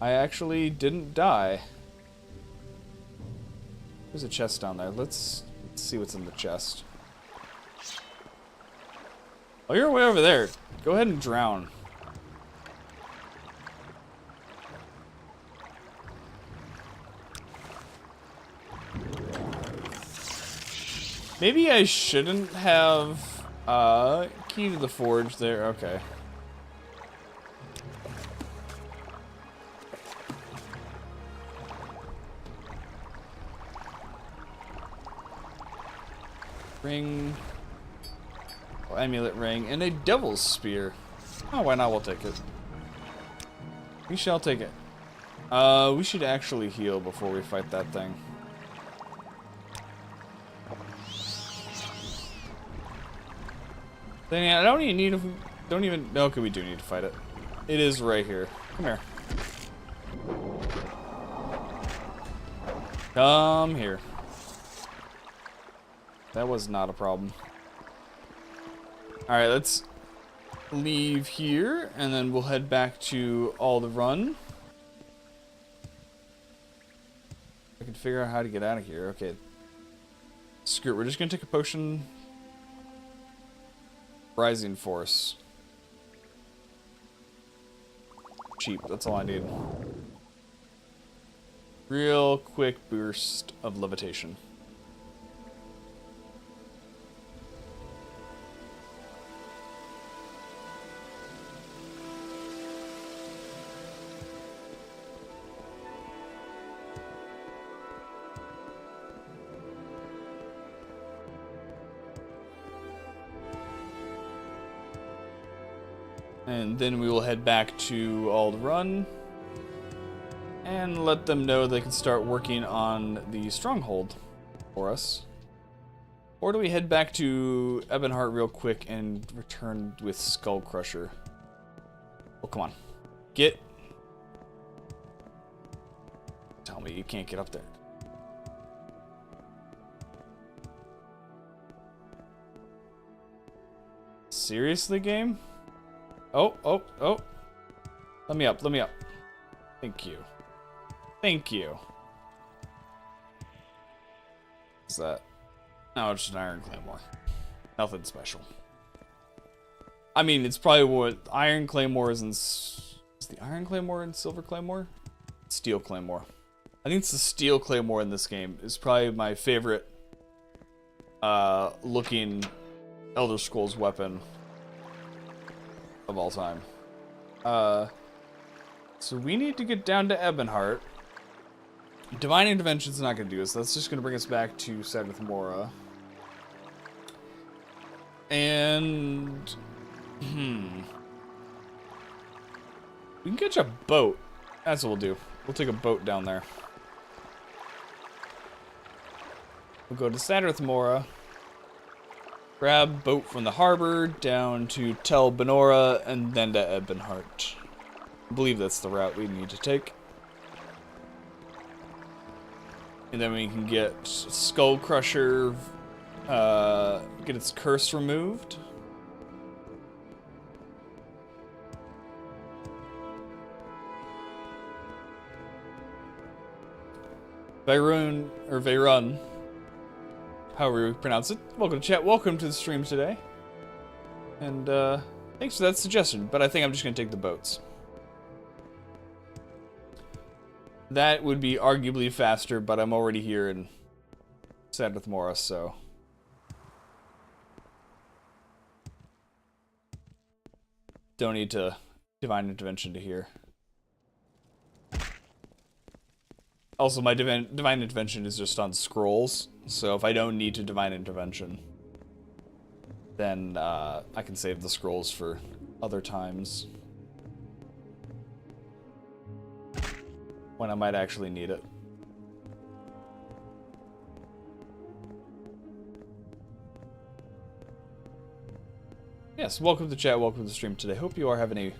I actually didn't die. There's a chest down there. Let's see what's in the chest. Oh, you're way over there. Go ahead and drown. Maybe I shouldn't have key to the forge there. Okay. ring, amulet ring, and a devil's spear. Oh, why not? We'll take it. We shall take it. We should actually heal before we fight that thing. Then yeah, I don't even need to. Don't even. No, okay, we do need to fight it. It is right here. Come here. Come here. That was not a problem. Alright, let's leave here, and then we'll head back to all the run. I can figure out how to get out of here. Okay. Screw it, we're just gonna take a potion. Rising Force. Cheap, that's all I need. Real quick burst of levitation. And then we will head back to Ald Run and let them know they can start working on the Stronghold for us. Or do we head back to Ebonheart real quick and return with Skull Crusher? Oh, come on. Get. Tell me you can't get up there. Seriously, game? Oh, oh, oh. Let me up, let me up. Thank you. Thank you. What's that? No, it's just an Iron Claymore. Nothing special. I mean, it's probably what Iron Claymore is in... Is the Iron Claymore in Silver Claymore? Steel Claymore. I think it's the Steel Claymore in this game. Is probably my favorite looking Elder Scrolls weapon of all time. So we need to get down to Ebonheart. Divine Intervention's not going to do this. That's just going to bring us back to Sadrith Mora. And... we can catch a boat. That's what we'll do. We'll take a boat down there. We'll go to Sadrith Mora. Grab boat from the harbor down to Tel Benora and then to Ebonheart. I believe that's the route we need to take. And then we can get Skull Crusher, get its curse removed. Vayrun, however you pronounce it. Welcome to chat, welcome to the stream today. And thanks for that suggestion, but I think I'm just going to take the boats. That would be arguably faster, but I'm already here in Sadrith Mora, so... Don't need to Divine Intervention to here. Also, my Divine Intervention is just on scrolls, so if I don't need to Divine Intervention, then I can save the scrolls for other times. When I might actually need it. Yes, welcome to chat, welcome to the stream today. Hope you are having a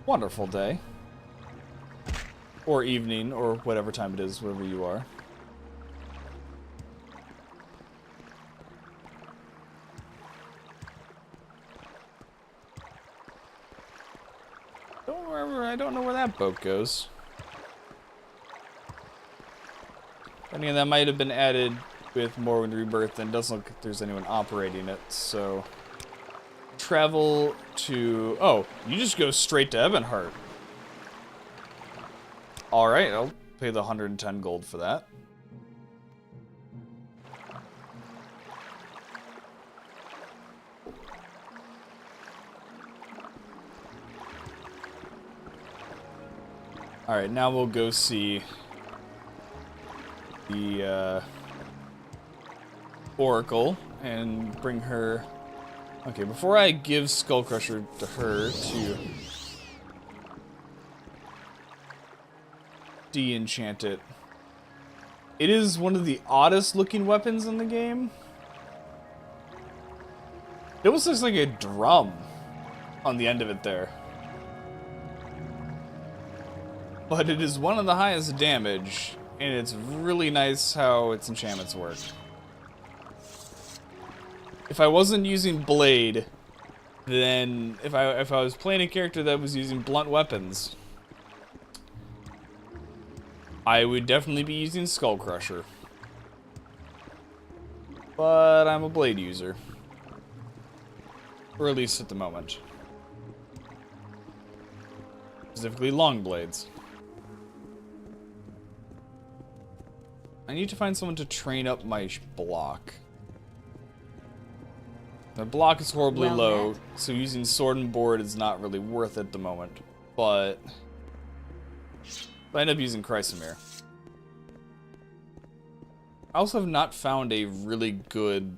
wonderful day. Or evening, or whatever time it is, wherever you are. I don't know where that boat goes. I mean, that might have been added with Morrowind Rebirth, and it doesn't look like there's anyone operating it, so... Travel to... Oh, you just go straight to Ebonheart. Alright, I'll pay the 110 gold for that. Alright, now we'll go see the Oracle and bring her... Okay, before I give Skull Crusher to her to de-enchant it, it is one of the oddest looking weapons in the game. It almost looks like a drum on the end of it there. But it is one of the highest damage, and it's really nice how its enchantments work. If I wasn't using Blade, then if I was playing a character that was using blunt weapons, I would definitely be using Skull Crusher. But I'm a Blade user. Or at least at the moment. Specifically long blades. I need to find someone to train up my block. My block is horribly low, so using sword and board is not really worth it at the moment. But I end up using Chrysamere. I also have not found a really good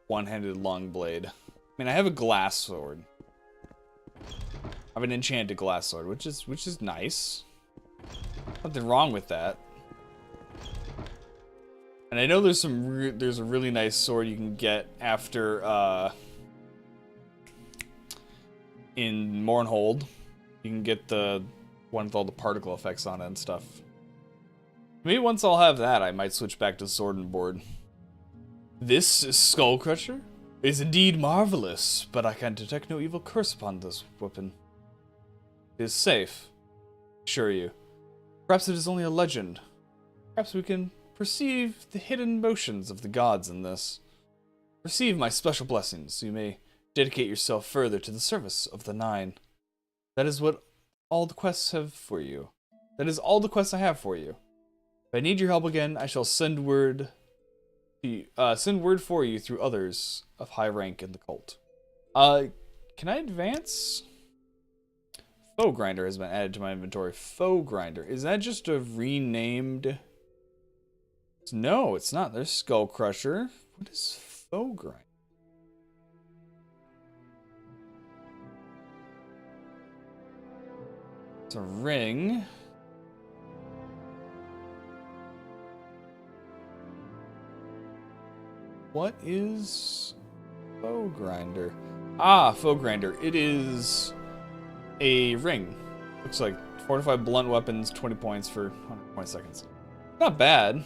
one-handed long blade. I mean, I have a glass sword. I have an enchanted glass sword, which is nice. Nothing wrong with that. And I know there's a really nice sword you can get after in Stronghold. You can get the one with all the particle effects on it and stuff. Maybe once I'll have that, I might switch back to sword and board. This Skull Crusher is indeed marvelous, but I can detect no evil curse upon this weapon. It is safe, I assure you. Perhaps it is only a legend. Perhaps we can perceive the hidden motions of the gods in this. Receive my special blessings, so you may dedicate yourself further to the service of the Nine. That is what all the quests have for you. That is all the quests I have for you. If I need your help again, I shall send word for you through others of high rank in the cult. Can I advance? Foe Grinder has been added to my inventory. Foe Grinder. Is that just a renamed... No, it's not. There's Skull Crusher. What is Foe Grinder? It's a ring. What is Foe Grinder? Ah, Foe Grinder. It is a ring. Looks like fortified blunt weapons, 20 points for 120 seconds. Not bad.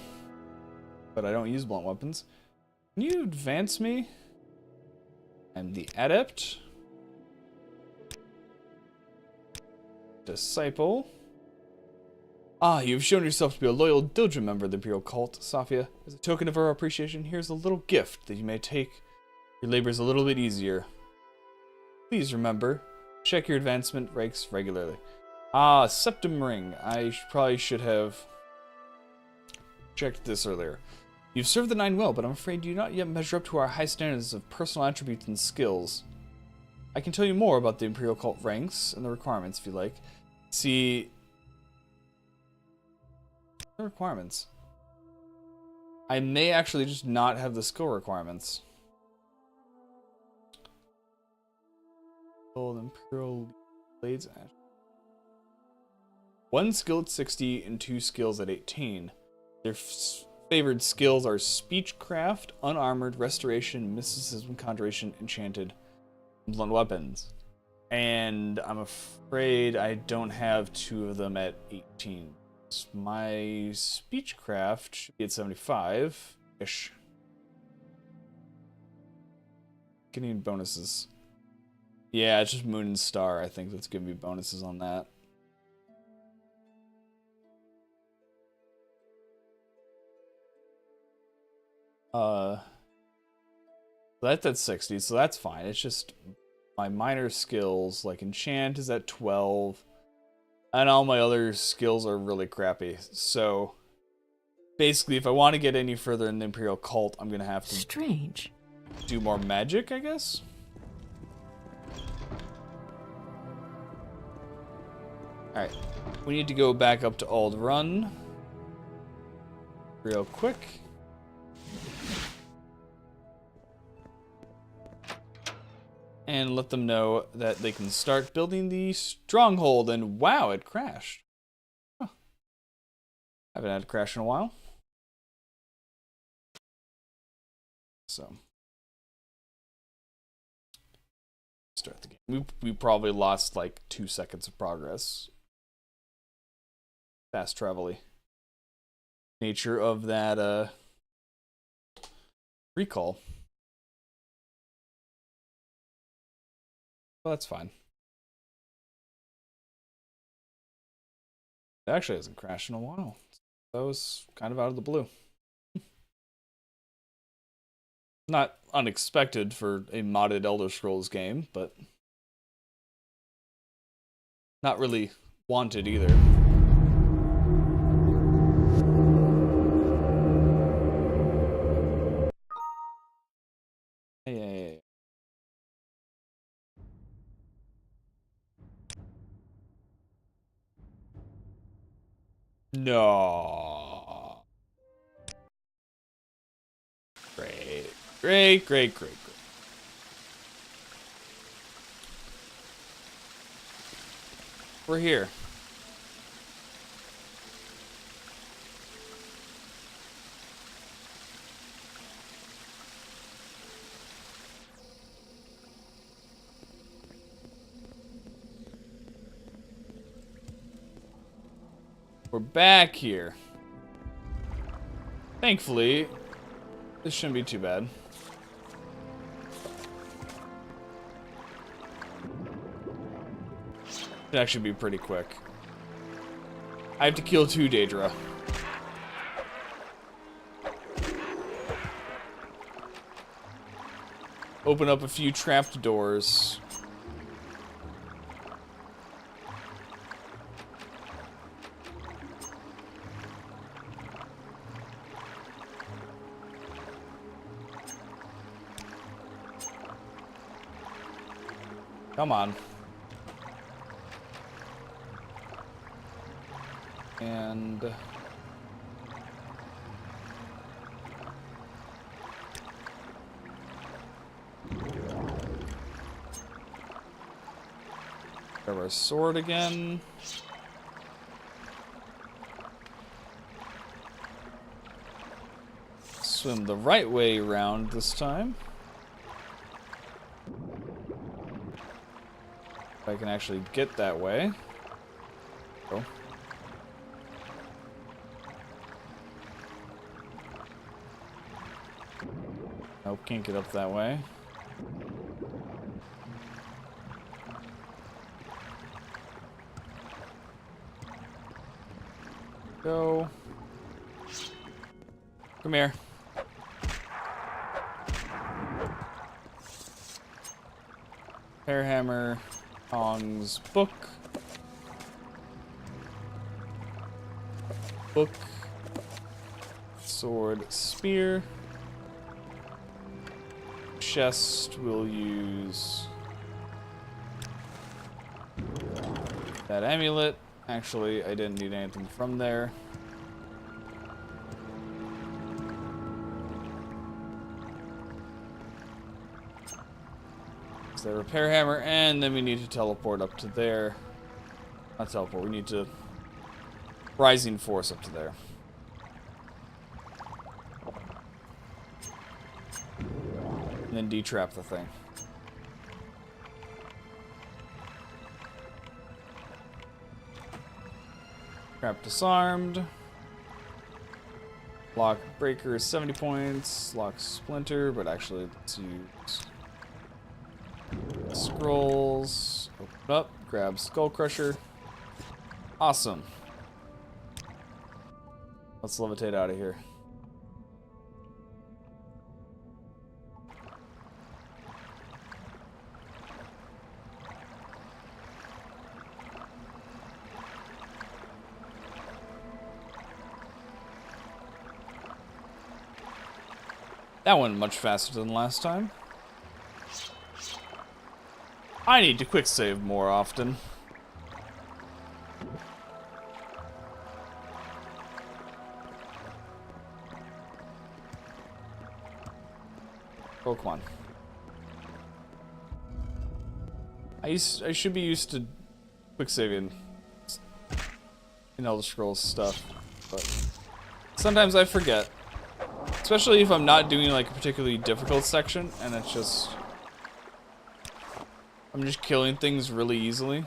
But I don't use blunt weapons. Can you advance me? I'm the Adept. Disciple. Ah, you've shown yourself to be a loyal, diligent member of the Imperial Cult, Safia. As a token of our appreciation, here's a little gift that you may take your labors a little bit easier. Please remember, check your advancement ranks regularly. Ah, Septum Ring. I probably should have checked this earlier. You've served the Nine well, but I'm afraid you do not yet measure up to our high standards of personal attributes and skills. I can tell you more about the Imperial Cult ranks and the requirements if you like. See... the requirements. I may actually just not have the skill requirements. Gold Imperial Blades. One skill at 60 and 2 skills at 18. Their favored skills are Speechcraft, Unarmored, Restoration, Mysticism, Conjuration, Enchanted, and Blunt Weapons. And I'm afraid I don't have 2 of them at 18. My Speechcraft should be at 75-ish. Getting bonuses. Yeah, it's just Moon and Star, I think, that's giving me bonuses on that. That's at 60, so that's fine. It's just my minor skills, like Enchant is at 12, and all my other skills are really crappy. So, basically, if I want to get any further in the Imperial Cult, I'm going to have to do more magic, I guess? Alright, we need to go back up to Alderun real quick. and let them know that they can start building the Stronghold. And wow, it crashed. Huh. Haven't had a crash in a while. So start the game. We probably lost like 2 seconds of progress. Fast travel-y nature of that recall. Well, that's fine. It actually hasn't crashed in a while. That was kind of out of the blue. Not unexpected for a modded Elder Scrolls game, but not really wanted either. Hey. No. Great. We're here. We're back here. Thankfully, this shouldn't be too bad. Should actually be pretty quick. I have to kill 2 Daedra. Open up a few trapped doors. Come on. And grab our sword again. Swim the right way around this time. If I can actually get that way. Oh. Nope, can't get up that way. Go. Come here. Hairhammer, tongs, book. Book. Sword, spear. Chest, we'll use that amulet. Actually, I didn't need anything from there. It's the repair hammer, and then we need to teleport up to there. Not teleport, we need to rising force up to there. And then detrap the thing. Trap disarmed. Lock breaker is 70 points. Lock splinter, but actually let's use scrolls. Open up, grab skull crusher. Awesome. Let's levitate out of here. That went much faster than last time. I need to quick save more often. Oh, come on. I should be used to quick saving in Elder Scrolls stuff, but sometimes I forget. Especially if I'm not doing like a particularly difficult section and it's just I'm just killing things really easily.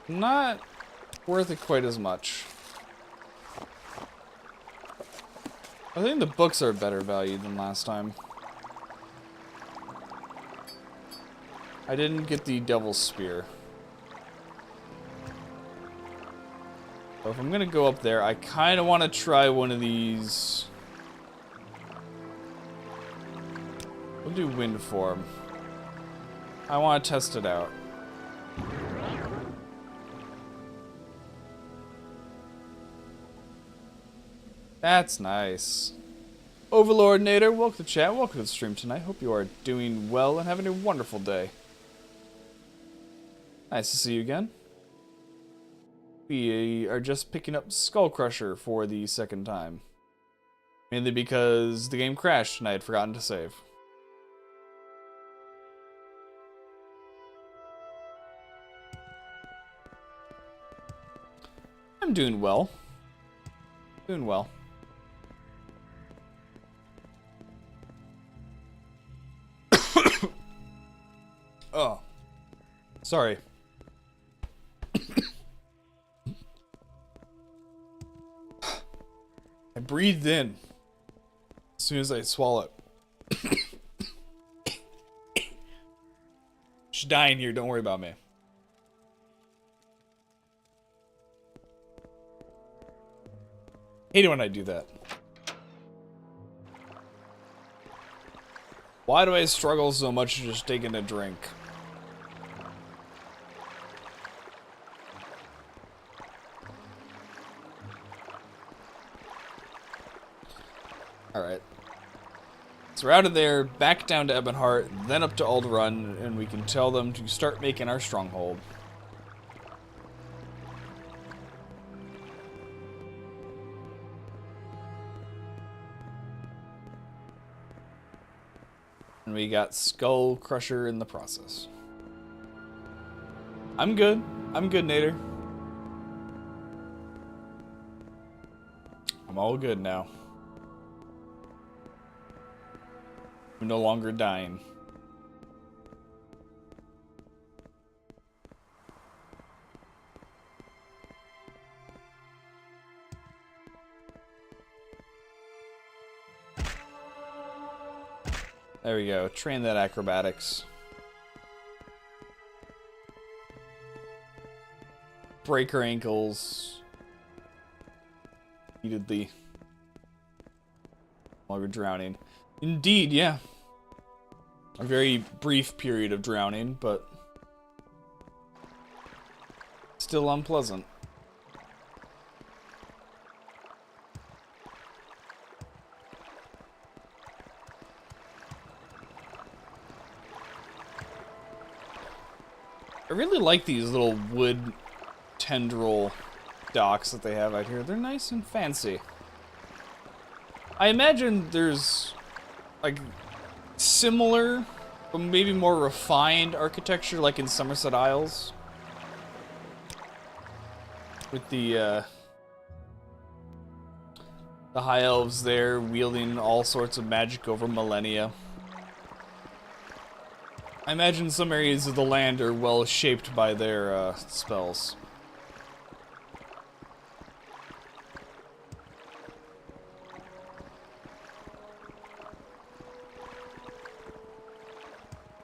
Not worth it quite as much. I think the books are better value than last time. I didn't get the Devil's Spear. So if I'm gonna go up there, I kind of want to try one of these. We'll do Wind Form. I want to test it out. That's nice. Overlord Nader, welcome to chat, welcome to the stream tonight. Hope you are doing well and having a wonderful day. Nice to see you again. We are just picking up Skull Crusher for the second time. Mainly because the game crashed and I had forgotten to save. I'm doing well. Doing well. Oh. Sorry. I breathed in as soon as I swallowed. Just dying here, don't worry about me. Hate it when I do that. Why do I struggle so much just taking a drink? Alright. So we're out of there, back down to Ebonheart, then up to Alderun, and we can tell them to start making our stronghold. And we got Skull Crusher in the process. I'm good. I'm good, Nader. I'm all good now. I'm no longer dying. There we go. Train that acrobatics. Break her ankles. Repeatedly. While we're drowning. Indeed, yeah. A very brief period of drowning, but still unpleasant. I really like these little wood tendril docks that they have out here. They're nice and fancy. I imagine there's like similar, but maybe more refined architecture like in Somerset Isles. With the high elves there wielding all sorts of magic over millennia. I imagine some areas of the land are well shaped by their spells.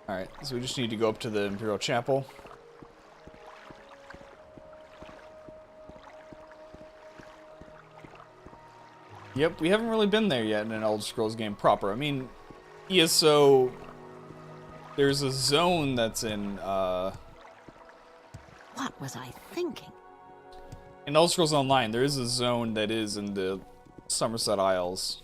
Alright, so we just need to go up to the Imperial Chapel. Yep, we haven't really been there yet in an Elder Scrolls game proper. I mean, ESO... There's a zone that's in, What was I thinking? in Elder Scrolls Online, there is a zone that is in the Somerset Isles.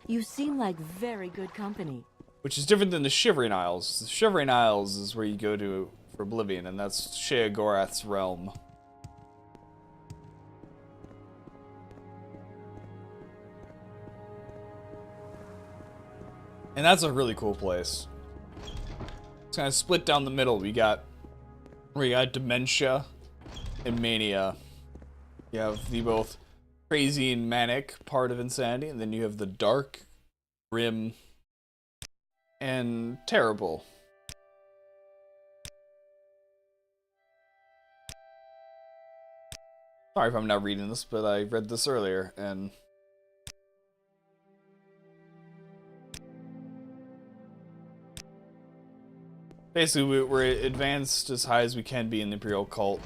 You seem like very good company. Which is different than the Shivering Isles. The Shivering Isles is where you go to for Oblivion, and that's Sheogorath's realm. And that's a really cool place. It's kind of split down the middle. We got dementia and mania. You have the both crazy and manic part of insanity, and then you have the dark, grim, and terrible. Sorry if I'm not reading this, but I read this earlier, and basically we're advanced as high as we can be in the Imperial cult.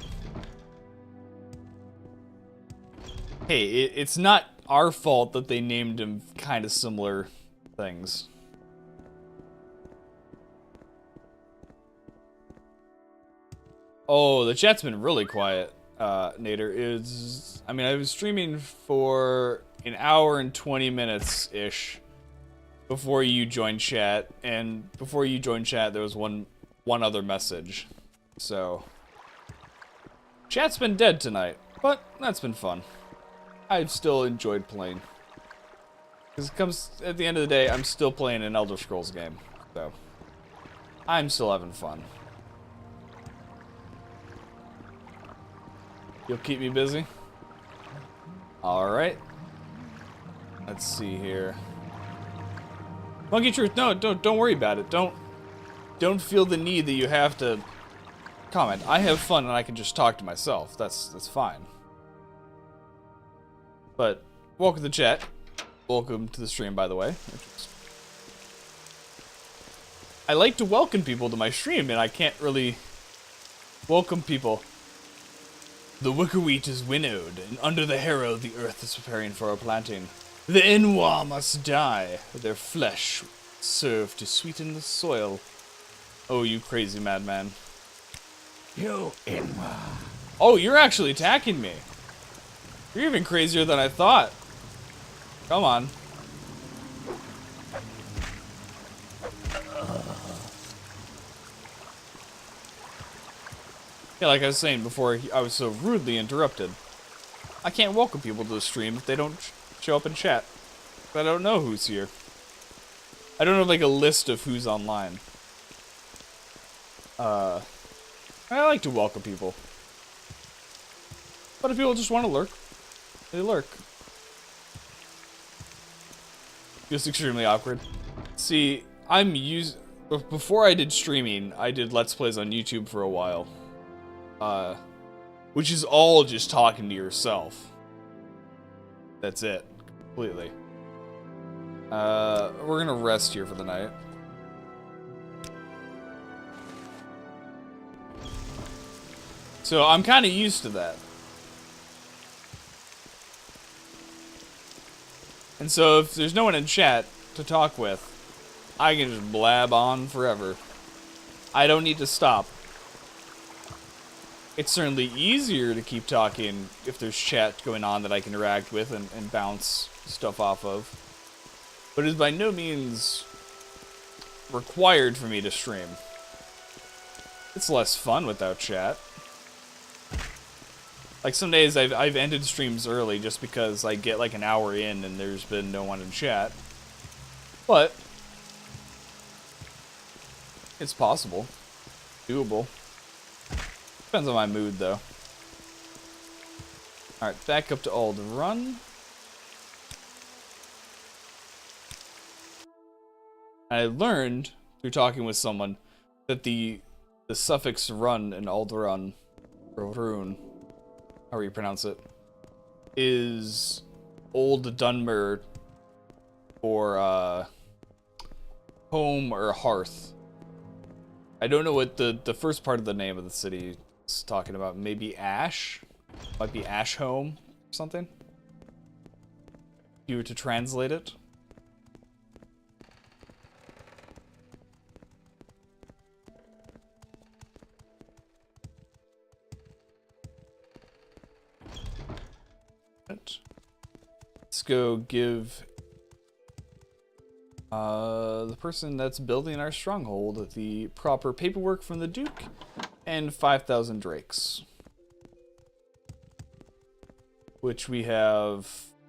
Hey, it's not our fault that they named him kind of similar things. Oh, the chat's been really quiet, Nader. I mean, I was streaming for an hour and 20 minutes-ish before you joined chat, and before you joined chat, there was one other message. So, chat's been dead tonight, but that's been fun. I've still enjoyed playing. Because it comes, at the end of the day, I'm still playing an Elder Scrolls game. So, I'm still having fun. You'll keep me busy? Alright. Let's see here. Monkey Truth, no, don't worry about it. Don't feel the need that you have to comment. I have fun and I can just talk to myself. That's fine. But welcome to the chat. Welcome to the stream, by the way. I like to welcome people to my stream, and I can't really welcome people. The wicker wheat is winnowed, and under the harrow the earth is preparing for a planting. The Enwa must die, their flesh serve to sweeten the soil. Oh, you crazy madman. You Enwa. Oh, you're actually attacking me. You're even crazier than I thought. Come on. Yeah, like I was saying before, I was so rudely interrupted. I can't welcome people to the stream if they don't show up in chat. I don't know who's here. I don't have like a list of who's online. I like to welcome people. But if people just want to lurk, they lurk. Just extremely awkward. See, before I did streaming, I did Let's Plays on YouTube for a while. Which is all just talking to yourself. That's it. Completely. We're gonna rest here for the night. So I'm kind of used to that. And so if there's no one in chat to talk with, I can just blab on forever. I don't need to stop. It's certainly easier to keep talking if there's chat going on that I can interact with and bounce stuff off of. But it is by no means required for me to stream. It's less fun without chat. Like some days I've ended streams early just because I get like an hour in and there's been no one in chat. But it's possible. Doable. Depends on my mood though. Alright, back up to Alderun. I learned through talking with someone that the suffix run in Alderun, or Rune, however you pronounce it, is Old Dunmer for home or hearth. I don't know what the first part of the name of the city is talking about. Maybe Ash? Might be Ash Home or something? If you were to translate it. Let's go give the person that's building our stronghold the proper paperwork from the Duke and 5,000 drakes. Which we have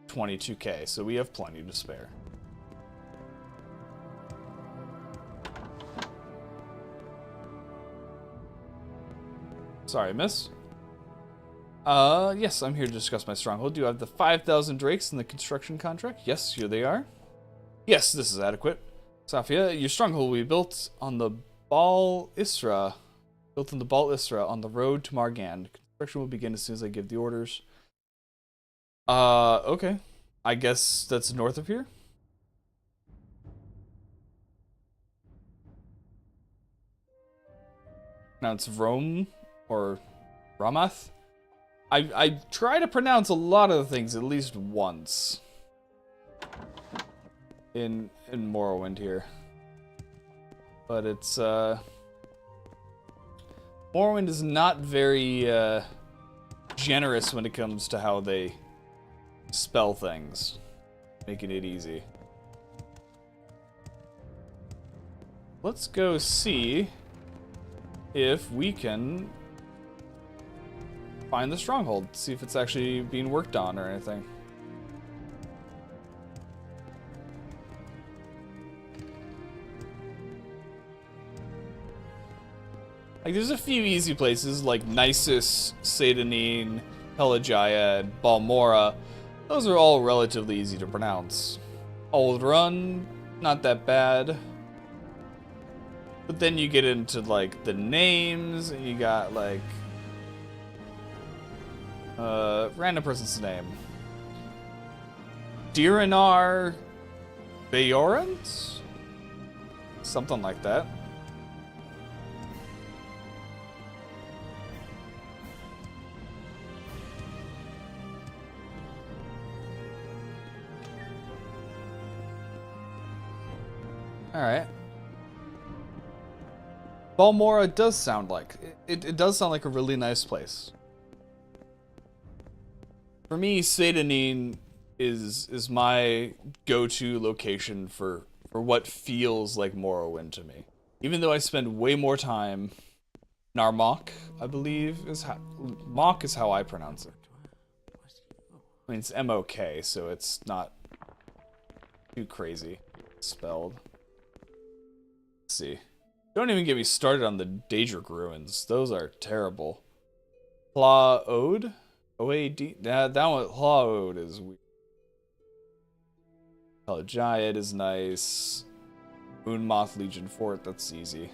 22k, so we have plenty to spare. Sorry, miss. Yes, I'm here to discuss my stronghold. Do you have the 5,000 drakes in the construction contract? Yes, here they are. Yes, this is adequate. Safia, your stronghold will be built on the Bal Isra. Built on the Bal Isra on the road to Margan. Construction will begin as soon as I give the orders. Okay. I guess that's north of here? Now it's Rome or Ramath. I try to pronounce a lot of the things at least once in Morrowind here. But it's Morrowind is not very generous when it comes to how they spell things, making it easy. Let's go see if we can find the stronghold, see if it's actually being worked on or anything. Like, there's a few easy places like Nisus, Satanine, Pelagiah, and Balmora. Those are all relatively easy to pronounce. Old Run, not that bad. But then you get into like the names, and you got like random person's name. Dirinar Bayorans? Something like that. Alright. Balmora does sound like it does sound like a really nice place. For me, Satanine is my go-to location for what feels like Morrowind to me. Even though I spend way more time, Narmok, I believe, is how Mok is how I pronounce it. I mean, it's M-O-K, so it's not too crazy spelled. Let's see. Don't even get me started on the Daedric ruins. Those are terrible. Hlaod? O-A-D? That one, Hlaod is weird. Pelagiad is nice. Moonmoth Legion Fort, that's easy.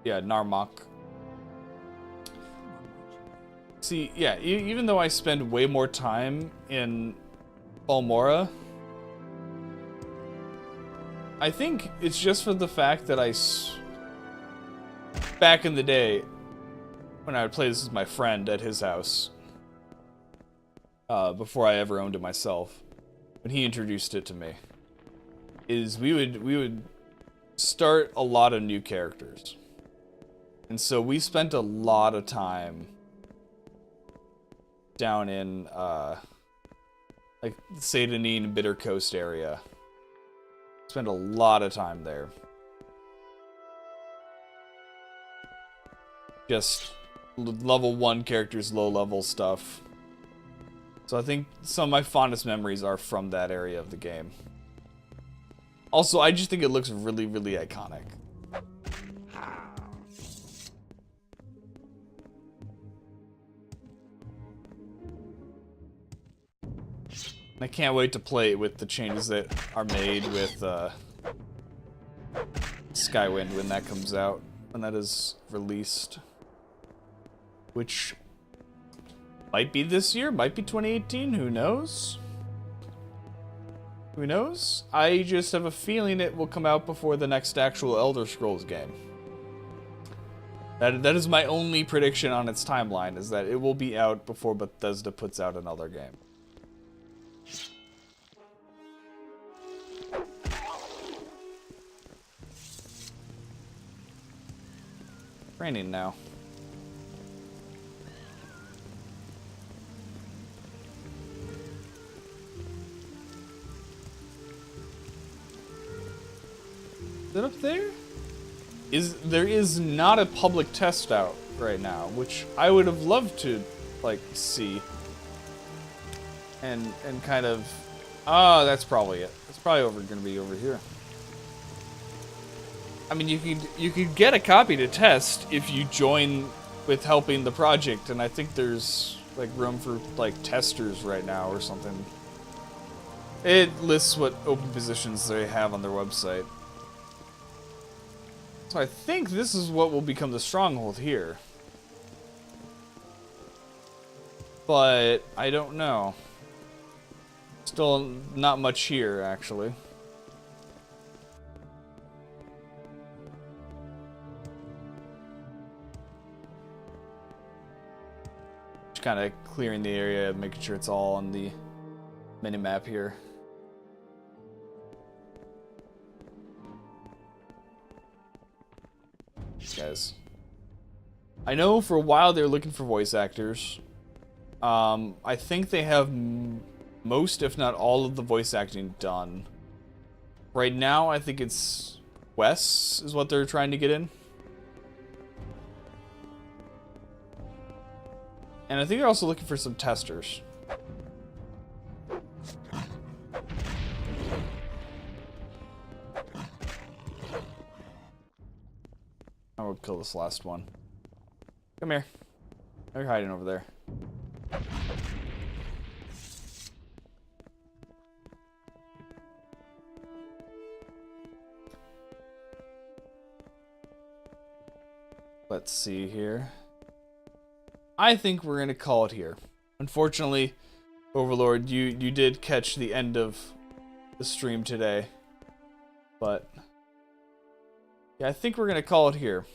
Yeah, Narmok. See, yeah, even though I spend way more time in Balmora, I think it's just for the fact that back in the day, when I would play this with my friend at his house, before I ever owned it myself, when he introduced it to me, is we would start a lot of new characters. And so we spent a lot of time down in, like, the Satanine Bitter Coast area. Spent a lot of time there. Just level 1 characters, low level stuff. So I think some of my fondest memories are from that area of the game. Also, I just think it looks really, really iconic. I can't wait to play it with the changes that are made with Skywind when that comes out, when that is released. Which might be this year, might be 2018, who knows? Who knows? I just have a feeling it will come out before the next actual Elder Scrolls game. That is my only prediction on its timeline, is that it will be out before Bethesda puts out another game. Raining now. Is it up there? there is not a public test out right now, which I would have loved to like see. And kind of, that's probably it. It's probably gonna be over here. I mean, you could get a copy to test if you join with helping the project, and I think there's like room for like testers right now or something. It lists what open positions they have on their website. So I think this is what will become the Stronghold here. But I don't know. Still not much here, actually. Just kind of clearing the area, making sure it's all on the minimap here. These guys. I know for a while they were looking for voice actors. I think they have most, if not all, of the voice acting done. Right now, I think it's Wes is what they're trying to get in. And I think they're also looking for some testers. I will kill this last one. Come here. You're hiding over there. Let's see here. I think we're gonna call it here. Unfortunately, Overlord, you did catch the end of the stream today. But yeah, I think we're gonna call it here.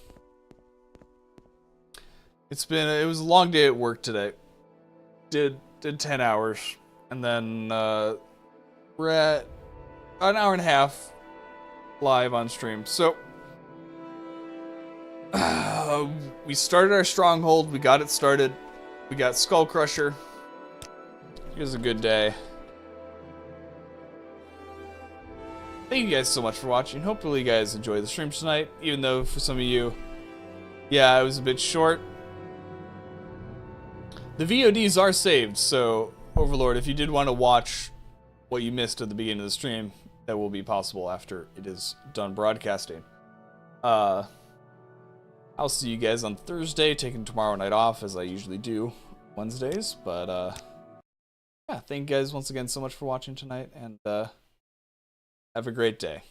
It was a long day at work today. Did 10 hours, and then we're at an hour and a half live on stream. So we started our Stronghold. We got it started. We got Skull Crusher. It was a good day. Thank you guys so much for watching. Hopefully you guys enjoyed the stream tonight, even though for some of you, yeah, it was a bit short. The VODs are saved, so Overlord, if you did want to watch what you missed at the beginning of the stream, that will be possible after it is done broadcasting. I'll see you guys on Thursday, taking tomorrow night off, as I usually do Wednesdays. But, yeah, thank you guys once again so much for watching tonight, and have a great day.